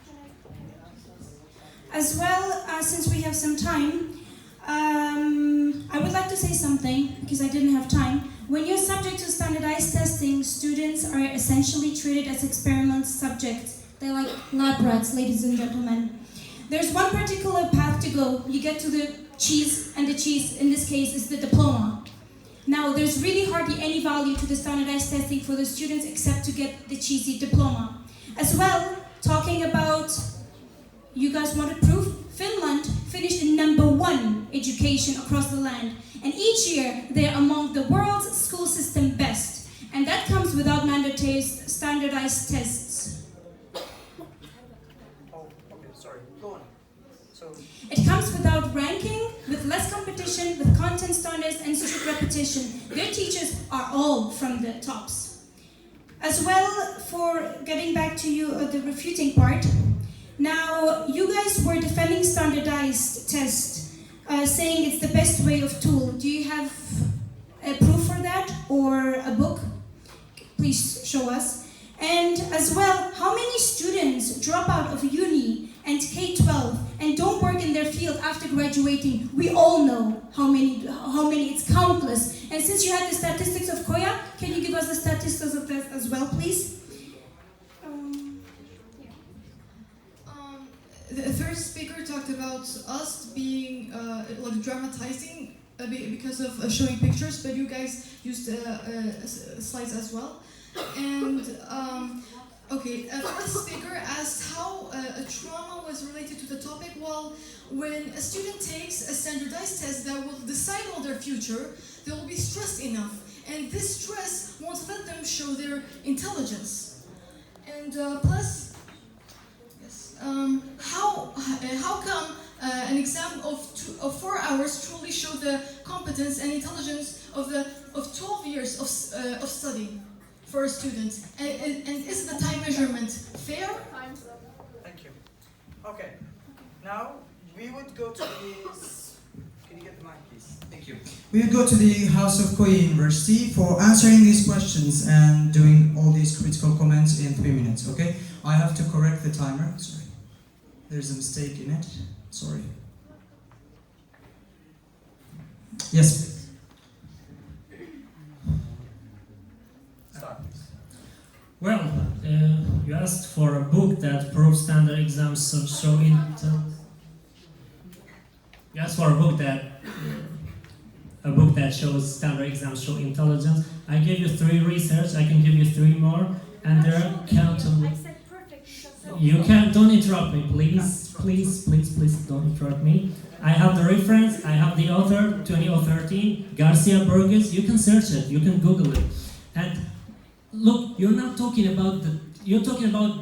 As well, since we have some time, I would like to say something, because I didn't have time. When you're subject to standardized testing, students are essentially treated as experiment subjects. They're like lab rats, ladies and gentlemen. There's one particular path to go. You get to the cheese, and the cheese, in this case, is the diploma. Now, there's really hardly any value to the standardized testing for the students except to get the cheesy diploma. As well, talking about, you guys wanted proof? Finland finished in #1 education across the land. And each year, they're among the world's school system best. And that comes without mandatory standardized tests. It comes without ranking, with less competition, with content standards and strict repetition. Their teachers are all from the tops. As well, for getting back to you, the refuting part. Now, you guys were defending standardized tests, saying it's the best way of tool. Do you have a proof for that or a book? Please show us. And as well, how many students drop out of uni and K-12 and don't work in their field after graduating? We all know how many, it's countless. And since you had the statistics of Koya, can you give us the statistics of that as well, please? The first speaker talked about us being like dramatizing because of showing pictures, but you guys used slides as well. And first speaker asked how a trauma was related to the topic. Well, when a student takes a standardized test that will decide on their future, they will be stressed enough, and this stress won't let them show their intelligence. And plus, how come an exam of 4 hours truly show the competence and intelligence of 12 years of study for a student? And is the time measurement fair? Time's up. Thank you. Okay. Now we would go to the. Can you get the mic, please? Thank you. We would go to the House of Koya University for answering these questions and doing all these critical comments in 3 minutes. Okay. I have to correct the timer. Sorry. There's a mistake in it. Sorry. Yes, please. Start, please. Well, you asked for a book that proves standard exams show You asked for a book that shows standard exams show intelligence. I gave you 3 research. I can give you 3 more, and they're countable. You can't, don't interrupt me, please. Please, don't interrupt me. I have the reference, I have the author, 2013, Garcia Burgess. You can search it, you can Google it. And look, you're talking about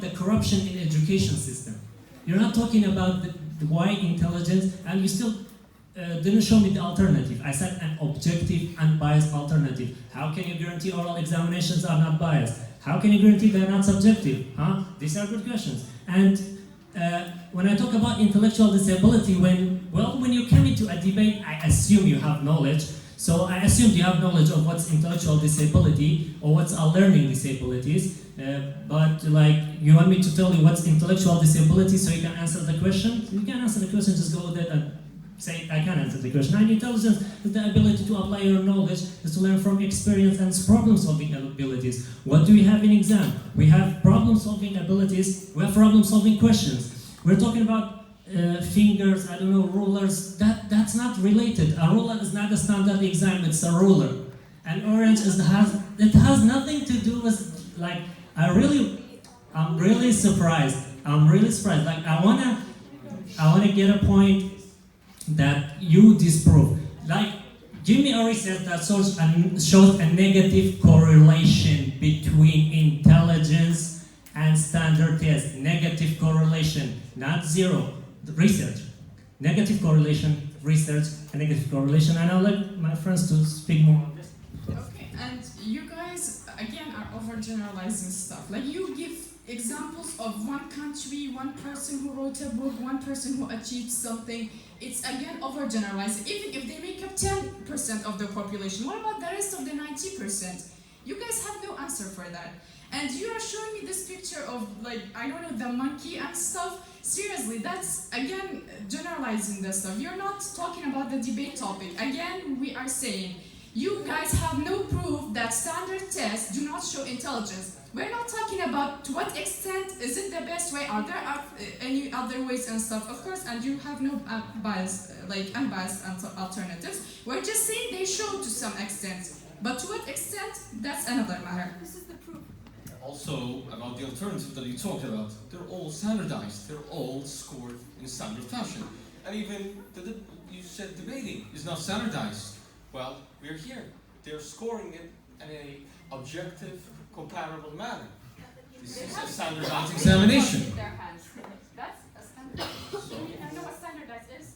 the corruption in education system. You're not talking about the wide intelligence, and you still didn't show me the alternative. I said an objective, unbiased alternative. How can you guarantee oral examinations are not biased? How can you guarantee they're not subjective? These are good questions. And when I talk about intellectual disability, when you come into a debate, I assume you have knowledge. So I assume you have knowledge of what's intellectual disability or what's learning disabilities. But like, you want me to tell you what's intellectual disability so you can answer the question? You can answer the question, just go with it and say, I can answer the question. And intelligence is the ability to apply your knowledge, is to learn from experience and problem-solving abilities. What do we have in exam? We have problem-solving abilities, we have problem-solving questions. We're talking about fingers, I don't know, rulers. That's not related. A ruler is not a standard exam, it's a ruler. And orange it has nothing to do with, like, I'm really surprised. Like, I wanna get a point that you disprove. Like, give me a research that shows a negative correlation between intelligence and standard test. Negative correlation, not zero. Research. Negative correlation, research, and negative correlation. And I'll let my friends to speak more on this. Okay, and you guys guys again are overgeneralizing stuff. Like you give examples of one country, one person who wrote a book, one person who achieved something. It's again overgeneralizing. Even if they make up 10% of the population, what about the rest of the 90%? You guys have no answer for that. And you are showing me this picture of, like, I don't know, the monkey and stuff. Seriously, that's again generalizing the stuff. You're not talking about the debate topic. Again, we are saying you guys have no proof that standard tests do not show intelligence. We're not talking about to what extent is it the best way, are there any other ways and stuff, of course, and you have no unbiased alternatives. We're just saying they show to some extent, but to what extent, that's another matter. This is the proof. Also, about the alternative that you talked about, they're all standardized, they're all scored in standard fashion. And even, you said debating is not standardized. Well, we're here. They're scoring it in an objective, comparable manner. This is a standardized examination. That's a standard. I know what standardized is.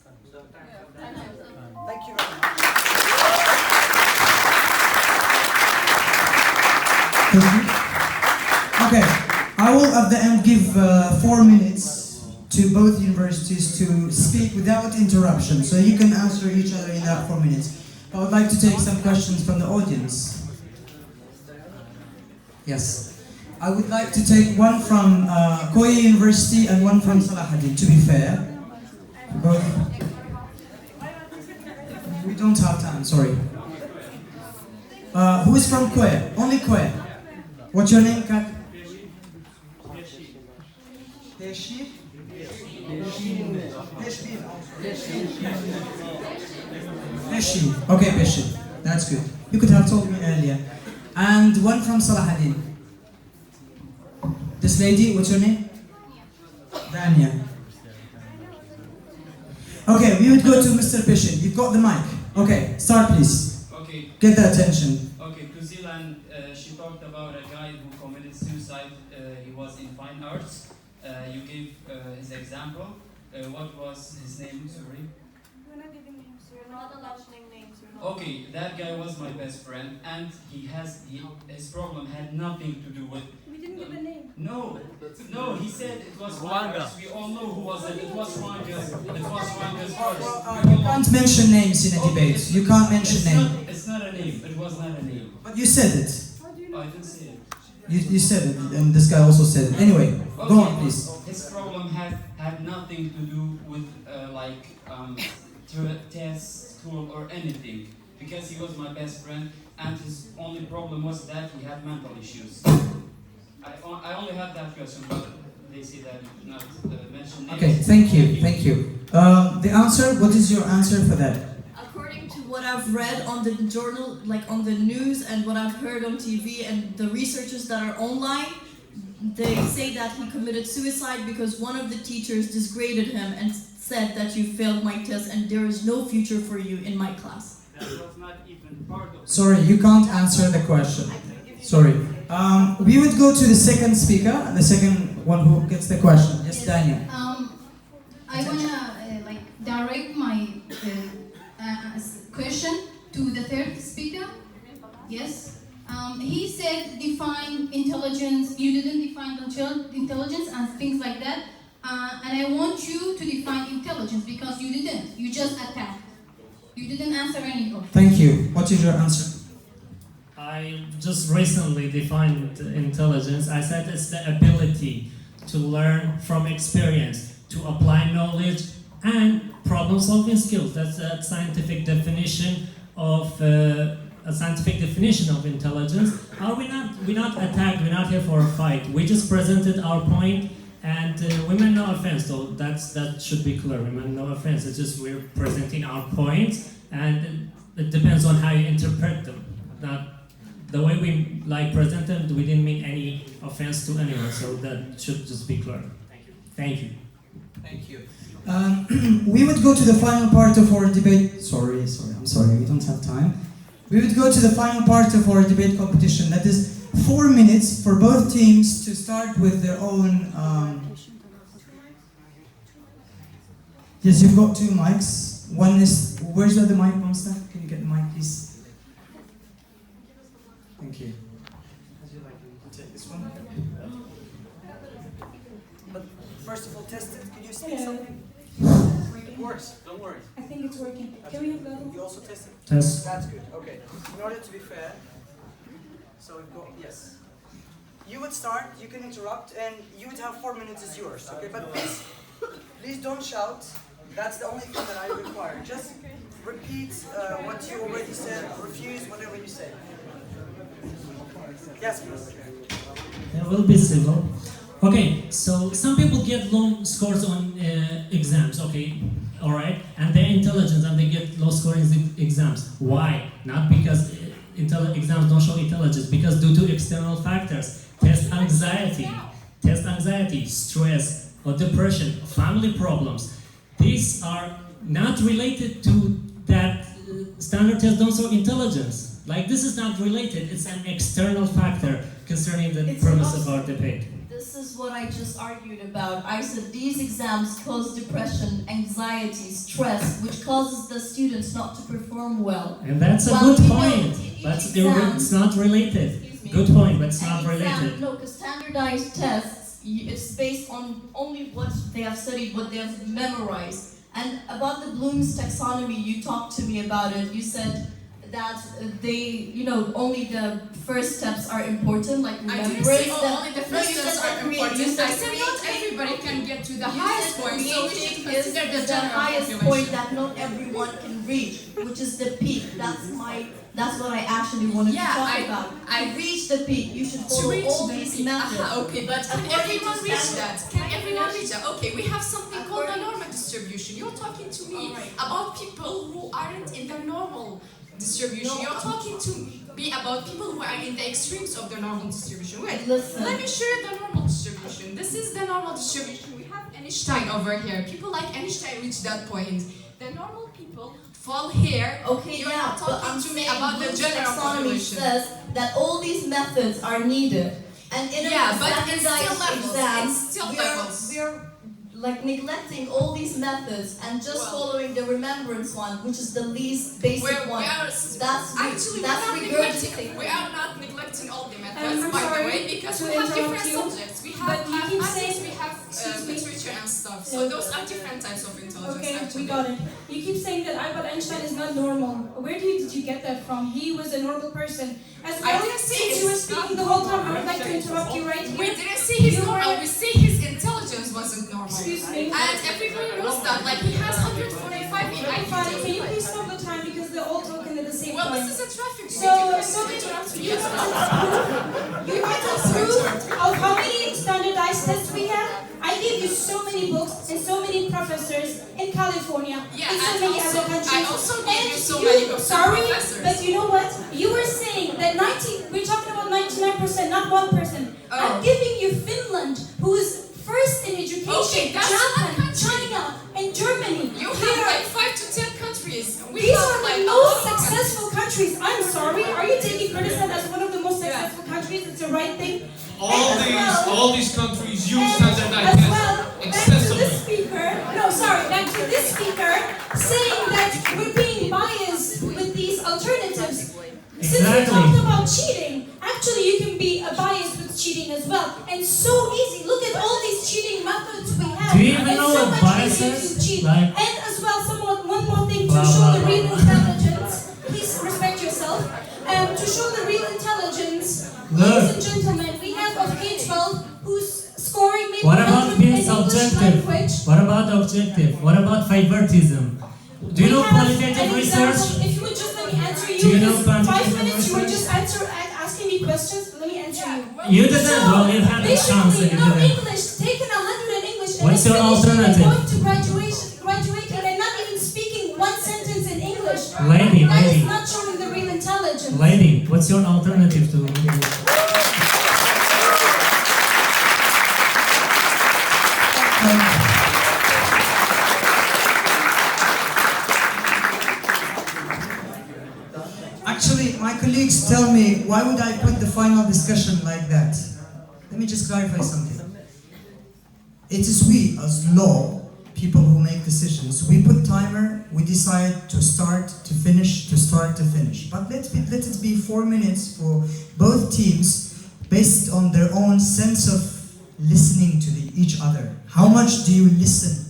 Thank you very much. Okay, I will at the end give 4 minutes to both universities to speak without interruption, so you can answer each other in that 4 minutes. I would like to take some questions from the audience. Yes. I would like to take one from Koya University and one from Selaheddin, to be fair. Both. We don't have time, sorry. Who is from Koya? Only Koya. What's your name, Kat? Ishik? Ishik. Okay, Ishik. That's good. You could have told me earlier. And one from Selaheddin. This lady, what's your name? Dania. Okay, we would go to Mr. Pishin. You've got the mic. Okay, start please. Okay. Get the attention. Okay, Kuzilan, she talked about a guy who committed suicide. He was in fine arts. You gave his example. What was his name? Sorry. We're not giving names. You're not allowed to name names. Okay, that guy was my best friend, and his problem had nothing to do with. We didn't give a name. No, he said it was Rwanda. We all know who was it. It was Rwanda's. It was Rwanda's first. You can't mention names in a debate. You can't mention names. It's not a name. It was not a name. But you said it. I didn't say it. You said it, and this guy also said it. Anyway, go on, please. His problem had nothing to do with test, school, or anything, because he was my best friend, and his only problem was that he had mental issues. I only had that question, but they say that not mention. Okay, thank you. The answer. What is your answer for that? According to what I've read on the journal, like on the news, and what I've heard on TV, and the researchers that are online, they say that he committed suicide because one of the teachers disgraded him and said that you failed my test and there is no future for you in my class. That was not even part of. Sorry, you can't answer the question. Sorry. We would go to the second speaker, and the second one who gets the question. Yes, Daniel. I wanna direct my question to the third speaker. Yes. He said define intelligence. You didn't define intelligence and things like that. And I want you to define intelligence because you didn't. You just attacked. You didn't answer any of them. Thank you. What is your answer? I just recently defined intelligence. I said it's the ability to learn from experience, to apply knowledge, and problem-solving skills. That's a scientific definition of intelligence. We're not attacked. We're not here for a fight. We just presented our point, and we meant no offense. Though that should be clear. We meant no offense. It's just we're presenting our points, and it depends on how you interpret them. Not the way we present them. We didn't mean any offense to anyone. So that should just be clear. Thank you. Thank you. We would go to the final part of our debate. Sorry, I'm sorry, we don't have time. We would go to the final part of our debate competition. That is 4 minutes for both teams to start with their own. Yes, you've got 2 mics. One is, where's the other mic, Monster? Can you get the mic, please? Thank you. Would you like to take this one? But first of all, test it. Can you speak something? It works. Don't worry. I think it's working. Can we have the other one? You also test it? Test. That's good. Okay. In order to be fair, so we've got, yes. You would start, you can interrupt, and you would have 4 minutes is yours, okay? But please don't shout. That's the only thing that I require. Just repeat what you already said, refuse whatever you say. Yes, please. It will be civil. Okay, so some people get low scores on exams, okay, all right, and they're intelligent and they get low scores in exams. Why? Not because exams don't show intelligence, because due to external factors, test anxiety, stress, or depression, family problems. These are not related to that standard tests don't show intelligence. Like, this is not related, it's an external factor concerning the premise of our debate. This is what I just argued about. I said these exams cause depression, anxiety, stress, which causes the students not to perform well. And that's a good point, but it's not related. Good point, but it's not related. No, because standardized tests, it's based on only what they have studied, what they have memorized. And about the Bloom's taxonomy, you talked to me about it. You said that only the first steps are important, like I didn't say only the first steps are important. I said not everybody can get to the highest point, so we should consider the general highest population. point that not everyone can reach, which is the peak. That's what I actually wanted to talk about. To reach the peak, you should follow all these methods. Okay, but can everyone reach that? Can everyone reach that? Okay, we have something called the normal distribution. You're talking to me about people who aren't in the normal distribution. No, you're talking to me about people who are in the extremes of the normal distribution. Wait, listen. Let me show you the normal distribution. This is the normal distribution. We have Einstein over here. People like Einstein reach that point. The normal people fall here. Okay, you're not talking to me about the general population. Says that all these methods are needed. And in but it's still levels. Exams, it's still levels. We're like neglecting all these methods and just following the remembrance one, which is the least basic one. We are not neglecting all the methods, by the way, because we have different subjects. We have mathematics, we have literature and stuff. So those are different types of intelligence. Okay, we got it. You keep saying that Albert Einstein is not normal. Where did you get that from? He was a normal person. As well, since you were speaking the whole time, I would like to interrupt you right here. We didn't say he's normal, we say his intelligence wasn't normal. Excuse me. And everybody knows that. Like, he has 145 in IQ. Can you please stop the time because they're all talking at the same time? Well, this is a traffic so you want a proof of how many standardized tests we have? I gave you so many books and so many professors in California, yeah, in so many other countries. I also gave you so many books sorry, and professors. But you know what? You were saying that we're talking about 99%, not 1%. I'm giving you Finland, who is first in education, Japan, China, and Germany. You have like 5 to 10 countries. These are the most successful countries. I'm sorry, are you taking Kurdistan as one of the most successful countries? It's the right thing. All these countries use standardized tests. Back to this speaker, saying that we're being biased with these alternatives. Since we talked about cheating, actually you can be biased with cheating as well. And so easy. Look at all these cheating methods we have. Do you even know what bias is? And as well, one more thing to show the real intelligence. Please respect yourself. To show the real intelligence, ladies and gentlemen, we have of K-12 who's scoring maybe what about being in subjective? What about objective? What about favoritism? Do you know qualitative research? If you would just let me answer you. Do you know 5 minutes you were just asking me questions. Let me answer you. You didn't. Well, you had a chance. No English. Taking 100 in English. What's your alternative? Going to graduation and not even speaking one sentence in English. Lady. That is not showing the real intelligence. Lady, what's your alternative to English? Actually, my colleagues tell me, why would I put the final discussion like that? Let me just clarify something. It is we, as law, people who make decisions, we put timer, we decide to start, to finish, to start, to finish. But let it be 4 minutes for both teams based on their own sense of listening to each other. How much do you listen?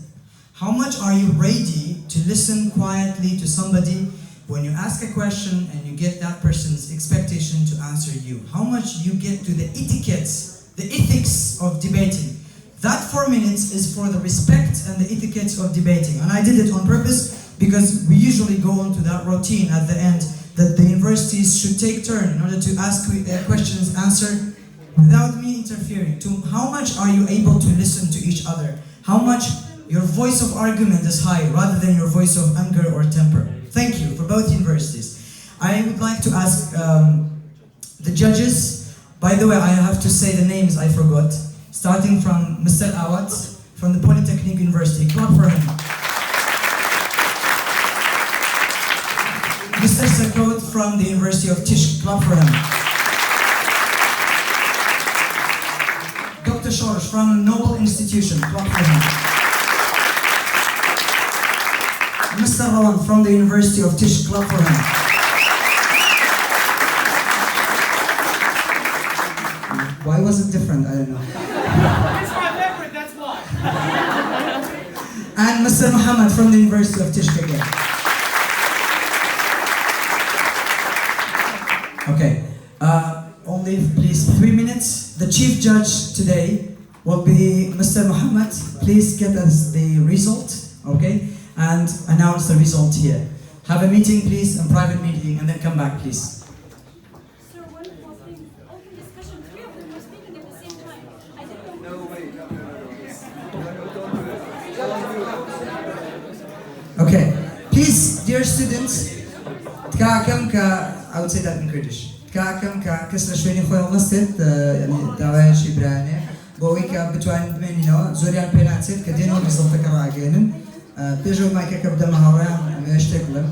How much are you ready to listen quietly to somebody when you ask a question and you get that person's expectation to answer you? How much you get to the etiquettes, the ethics of debating? That 4 minutes is for the respect and the etiquette of debating. And I did it on purpose because we usually go on to that routine at the end that the universities should take turn in order to ask questions answered without me interfering. To how much are you able to listen to each other? How much your voice of argument is high rather than your voice of anger or temper? Thank you for both universities. I would like to ask the judges. By the way, I have to say the names I forgot. Starting from Mr. Awad from the Polytechnic University. Clap for him. Mr. Sakot from the University of Tish. Clap for him. Dr. Shorsh from Noble Institution. Clap for him. Mr. Rawan from the University of Tish. Clap for him. Why was it different? I don't know. It's my favorite, that's why. And Mr. Muhammad from the University of Tish again. Okay. Only please 3 minutes. The chief judge today will be Mr. Muhammad. Please get us the result, okay? And announce the result here. Have a meeting, please, a private meeting, and then come back, please. Okay, please, dear students, I would say that in Kurdish. كسر شويني خويا ونصت يعني دعوة شي براني بويكا بتوان منينو زوريان بيناتيت كدينو ريزلت كراجينن بيجو مايكا كبدا مهاران مشتكلم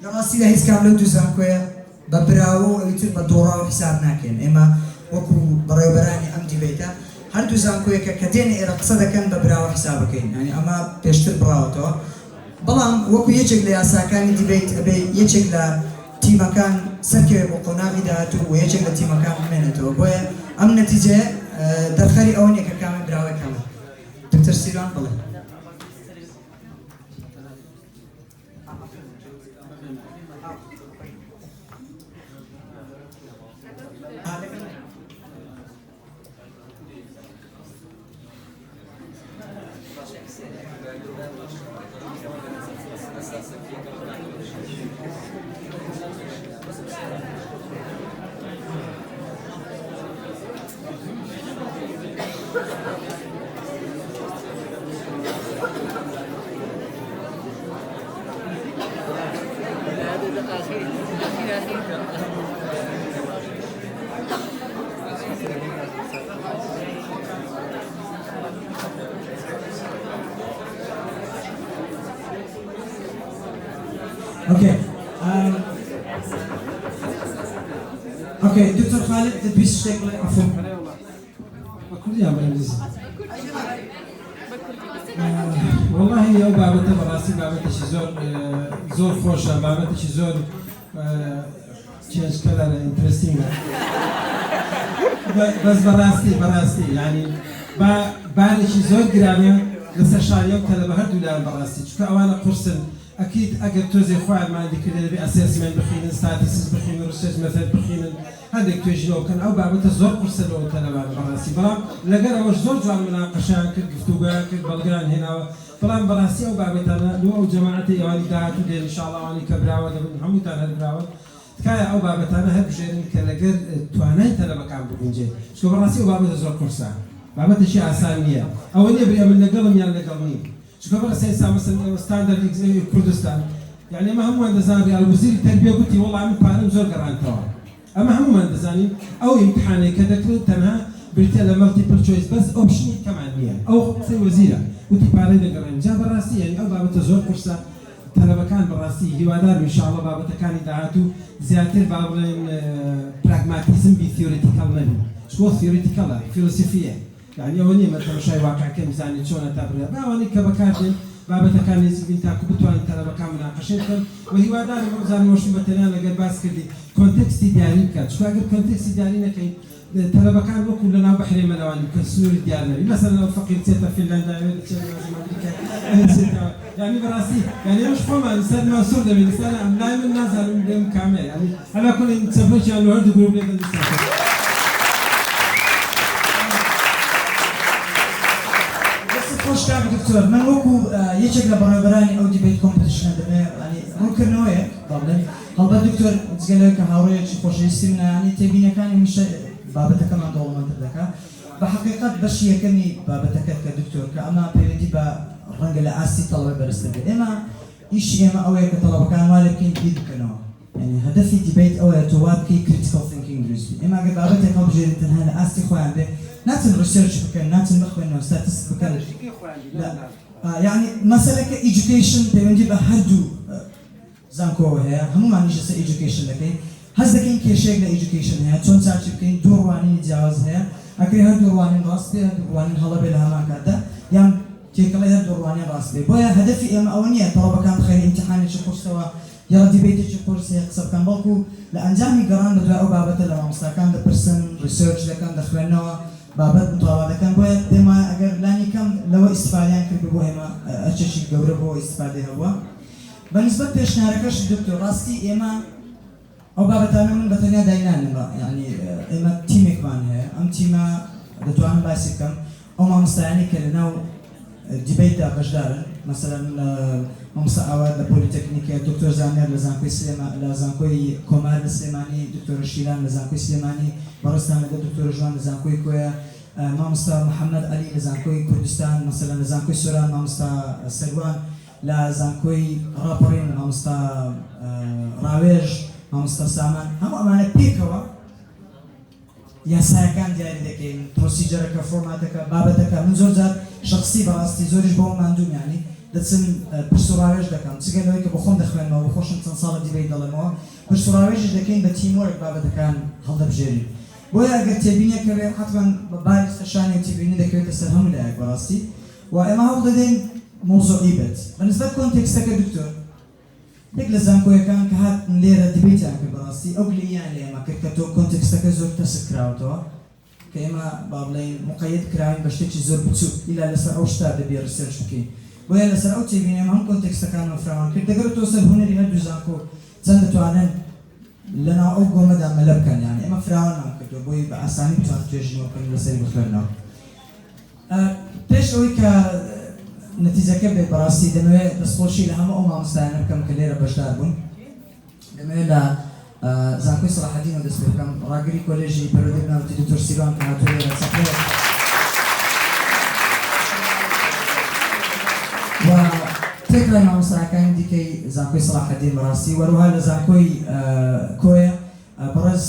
يلا سيدا هيس كاملو دوزان كويا ببراو ويتر بدورا حساب ناكين اما وكو برايو براني ام ديبيتا هر دوزان كويا كدين رقصدا كان ببراو حسابكين يعني اما بيشتر براو تو بلان وكو يجيك لي اساكاني ديبيت ابي يجيك لا تيما كان سكر بقناغي داتو ويجيك لا تيما كان منتو بويا ام نتيجه دخلي اوني كامل براوي كامل دكتور سيلان بلا Okay. Okay, Dr. Khalid, the piece take like a phone. والله هي بابتها براسي بابتها شي زور خوشة بابتها شي زور تشينج كلر انترستينغ بس براسي يعني بالي شي زور قرامي لسه شاريو طلبة هردو لا براسي شو أوانا قرصن أكيد أجر توزي خواب ما عندي كده بأساسمنت بخين ستاتيس بخين ريسيرش مثلا بخين هذاك توجلو كان أو بابتها زور قرصن لو طلبة براسي بلا لقرا وش زور جوان مناقشة كل قفتوجا كل بلغان هنا بلان براسي أو بابتنا لو جماعتي يعني دعاتو دين إن شاء الله يعني كبراوة دبن حموتان هالبراوة تكايا أو بابتنا هب جيرين كلقر توانين طلبة كان بكونجي شو براسي أو بابتها زور قرصان بابتها شيء أسامية أو إني بريء من نقلم يعني نقلني شو كبر سياسة مثلا ستاندرد كردستان يعني ما هم مهندسان الوزير التربية قلتي والله عم بارم زور قران توا أما هم مهندسانين أو امتحاني كذا تنها بريتيلا مالتيبل تشويس بس أوبشن كمان مية أو سي وزيرة قلتي بارم قران جاب راسي يعني أو بابا تزور فرصة طلبة كان براسي هوادار إن شاء الله بابا تكاني دعاتو زيادة بابا براغماتيزم بثيوريتيكال نبي شو ثيوريتيكال فيلسوفية يعني أولي مثلا شيء واقع كم زاني شلون تبرر، ما أولي كبكاتين بابەتەکانی زیبین تاکو بتوانین تەلەبەکان مناقەشە بکەن و هیوادارم ڕزانەوەشم بەتەنیان لەگەر باس کردی کۆنتێکستی دیاری بکات چکە ئەگەر کۆنتێکستی دیاری نەکەین تەلەبەکان وەکو لەناو بەحرێ مەلەوانی بکەن سنووری دیار نەبی مەسەلەن ئەو فەقیر چێتە فینلاندیا چێتە ئەمریکا یعنی بەڕاستی یعنی ئەوش خۆمان سەر ماسوور دەبێت لەسەر ئەم لای من نازانم لێم کامێ یعنی هەلا کۆنێن چەپۆکیان لە هەردوو گروپ لێدەن خوش کاک دکتۆر من وەکو یەکێک لە بەڕێوەبەرانی ئەو دیبیت کۆمپیتیشنە دەبێت ینی ڕوونکردنەوەیەک بەڵێ هەڵبەت دکتۆر جگەلەوەی کە هاوڕێیەکی خۆشەویستی منە ینی تێبینەکانی میشە بابەتەکەمان دەوڵەمەندتر دەکات بە حەقیقەت بەشی یەکەمی بابەتەکەت کە دکتۆر کە ئەمە پەیوەندی بە ڕەنگە لە ئاستی تەڵەبە بەرزتر بێت ئێمە ئیشی ئێمە ئەوەیە کە تەڵەبەکان وا لێ بکەین بیر بکەنەوە ینی هەدەفی دیبیت ئەوەیە تۆ وا بکەی کریتیکەڵ ثینکینگ دروست بێت ئێمە ئەگەر بابەتێک هەڵبژێرین تەنها لە ئاستی خۆیان بێ ناچن ریسێرچ بکەن ناچن بخوێنەوە ستاتستیک بکەن یعنی مەسەلەکە ئیجوکیشن پەیوەندی بە هەردوو زانکۆوە هەیە هەمومانیش لەسەر ئیجوکیشن دەکەین هەست دەکەین کێشەیەک لە ئیجوکیشن هەیە چۆن چاچی بکەین دوو ڕوانینی جیاواز هەیە ئەکرێ هەردوو ڕوانین ڕاست بێ هەردوو ڕوانین هەڵە بێ لە هەمان کاتدا یان تێکەڵی هەردوو ڕوانین ڕاست بێ بۆیە هەدەفی ئێمە ئەوە نییە تەڵەبەکان بخەین ئیمتیحانێکی قورسەوە یا دیبیتێکی قورس هەیە قسە بکەن بەڵکو لە ئەنجامی گەڕان بەدوای ئەو بابەتە لە مامۆستاکان دەپرسن ریسێرچ دەکەن دەخوێنەوە بابەت متواوا دەکەن بۆیە پێما ئەگەر لانی کەم لەوە ئیستفادەیان کرد بۆ ئێمە ئەرچێکی گەورە بۆ ئیستفادەی هەبووە بەنسبەت پێشنیارەکەش دکتۆر ڕاستی ئێمە ئەو بابەتانە من بەتەنیا داینانەوە یعنی ئێمە تیمێکمان هەیە ئەم تیمە دەتوانم باسی بکەم ئەو مامۆستایانی کە لەناو دیبیتدا بەشدارن مەسەلەن مامۆستا ئاواد لە پۆلیتەکنیکە دکتۆر زانیار لە زانکۆی لە زانکۆی کۆمار لە سلێمانی دکتۆر شیران لە زانکۆی سلێمانی بەڕێستان لەگەڵ دکتۆر ژوان لە زانکۆی کۆیا مامۆستا محەممەد عەلی لە زانکۆی کوردستان مەسەلەن لە زانکۆی سۆران مامۆستا سەروان لە زانکۆی ڕاپەڕین مامۆستا ڕاوێژ مامۆستا سامان هەموو ئەمانە پێکەوە یاسایەکان دیاری دەکەین پرۆسیجەرەکە فۆرماتەکە بابەتەکە من زۆر جار شخصی بەڕاستی زۆریش بۆ ماندوم یانی دەچم پرسوڕاوێژ دەکەم جگەلەوەی کە بە خۆم دەخوێنمەوە خۆشم چەند ساڵە دیبیت دەڵێمەوە پرسوڕاوێژش دەکەین بە تیموەرک بابەتەکان هەڵدەبژێرین بۆیە ئەگەر تێبینیەکەوێ حتمەن باری سەشانی و تێبینی دەکەوێتە سەر هەموو لایەک بەڕاستی و ئێمە هەوڵ دەدەین مۆزوعی بێت بەنسبەت کۆنتێکستەکە دکتۆر یەک لە زانکۆیەکان کە هاتن لێرە دیبیتیان کرد بەڕاستی ئەو گلەییان لە ئێمە کرد کە تۆ کۆنتێکستەکە زۆر تەسک کراوەتەوە کە ئێمە با بڵێین مقەیەد کراوین بە شتێکی زۆر بچووک ئیلا لەسەر ئەو شتا دەبێ ڕیسێرچ بکەین بۆیە لەسەر ئەو تێبینی ئێمە هەم کۆنتێکستەکانەوە فراوان کرد دەگەڕێتەوە سەر هونەری هەردوو زانکۆ چەند دەتوانن لەناو ئەو گۆمەدا مەلە بکەن یانی ئێمە فراوانمان کردووە بۆی بە ئاسانی بتوان توێژینەوە بکەین لەسەری بخوێنەوە پێش ئەوەی کە نەتیجەکە بێت بەڕاستی دەمەوێت دەستخۆشی لە هەموو ئەو مامۆستایانە بکەم کە لێرە بەشدار بوون دەمەوێت لە زانکۆی سەلاحەدین دەست پێ بکەم ڕاگری کۆلێژی پەروەردەی بناوەتی دکتۆر سیروان کە هاتووە لێرە چەپێت و تێکرای مامۆستاکانی دیکەی زانکۆی سەلاحەدین بەڕاستی وەروها لە زانکۆی کۆیە بەڕێز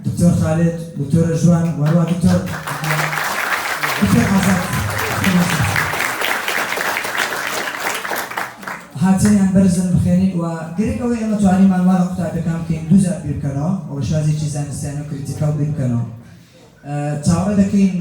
دکتۆر خالد دکتۆر ژوان وەروها دکتۆر ئازاد هاتنیان بەرزن بخێنین و گرێکەوەی ئێمە توانیمان وا لە قوتابەکان بکەین دوو جار بیر بکەنەوە و بە شازێکی زانستیانە و کریتیکاڵ بیر بکەنەوە چاوەڕێ دەکەین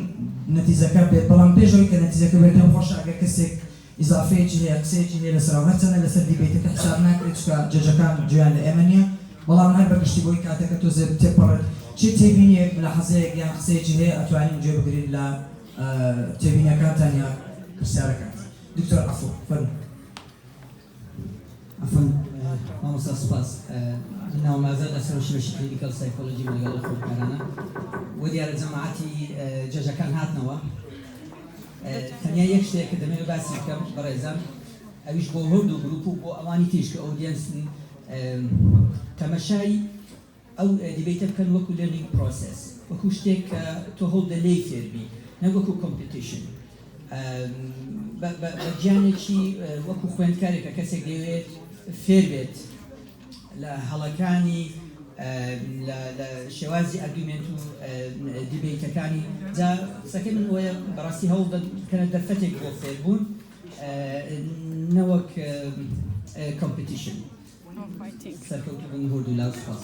نەتیجەکە بێت بەڵام پێشەوەی کە نەتیجەکە بێت پێم خۆشە ئەگەر کەسێک ئیزافەیەکی هەیە قسەیەکی هەیە لەسەرەوە هەرچەندە لەسەر دیبیتەکە حساب ناکرێت چکە جەجەکان جویان لە ئێمە نییە بەڵام هەر بەگشتی بۆی کاتەکە تۆزێ تێپەڕێت چی تێبینیەک لە حەزەیەک یان قسەیەکی هەیە ئەتوانین گوێ بگرین لە تێبینیەکانتان یا پرسیارەکان دکتۆر عەفو فەرموو عفوا مامۆستا سوپاس ناومازە لەسەر شێوەی کلینیکەل سایکۆلۆجی لەگەڵ خۆکارانە و دیارە جەماعەتی جەژەکان هاتنەوە تەنیا یەک شتێک کە دەمەوێت باسی بکەم بەڕێزان ئەویش بۆ هەردوو گروپ و بۆ ئەوانی تیش کە ئۆدیەنسن تەمەشای ئەو دیبیتە بکەن وەکو لەرنینگ پرۆسس وەکو شتێک کە تۆ هەوڵ دەلێی فێربی نەوەکو کۆمپیتیشن بە گیانێکی وەکو خوێندکارێکە کەسێک دەوێت فێر بێت لە هەڵەکانی لە شێوازی ئەرگومنت و دیبیتەکانی جا قسەکەی من وەیە بەڕاستی هەوڵ دەکەنە دەرفەتێک بۆ فێربوون نەوەک کۆمپیتیشن سەرکەوتوبوون هەردوو لاو سپاس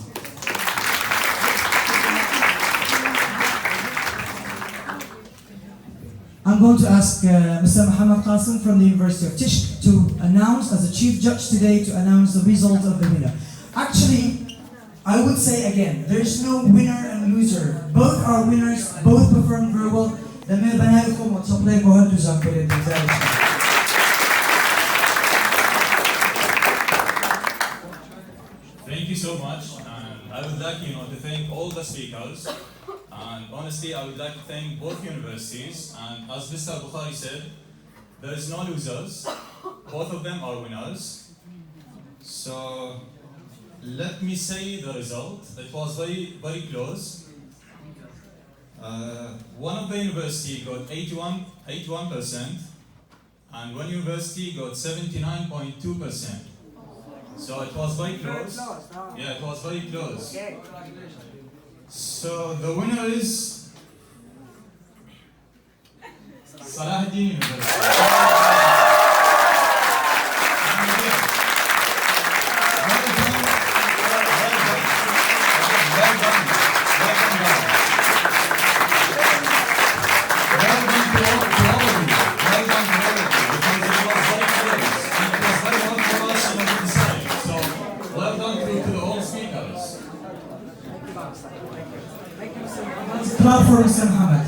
I'm going to ask Mr. Muhammad Qasim from the University of Ishik to announce, as a chief judge today, to announce the result of the winner. Actually, I would say again, there is no winner and loser. Both are winners, both performed very well. Thank you so much, and I would like to thank all the speakers. And honestly, I would like to thank both universities. And as Mr. Bukhari said, there is no losers. Both of them are winners. So let me say the result. It was very, very close. One of the university got 81%, and one university got 79.2%. So it was very close. Yeah, it was very close. So the winner is Selaheddin University. Clap for Mr. Muhammad.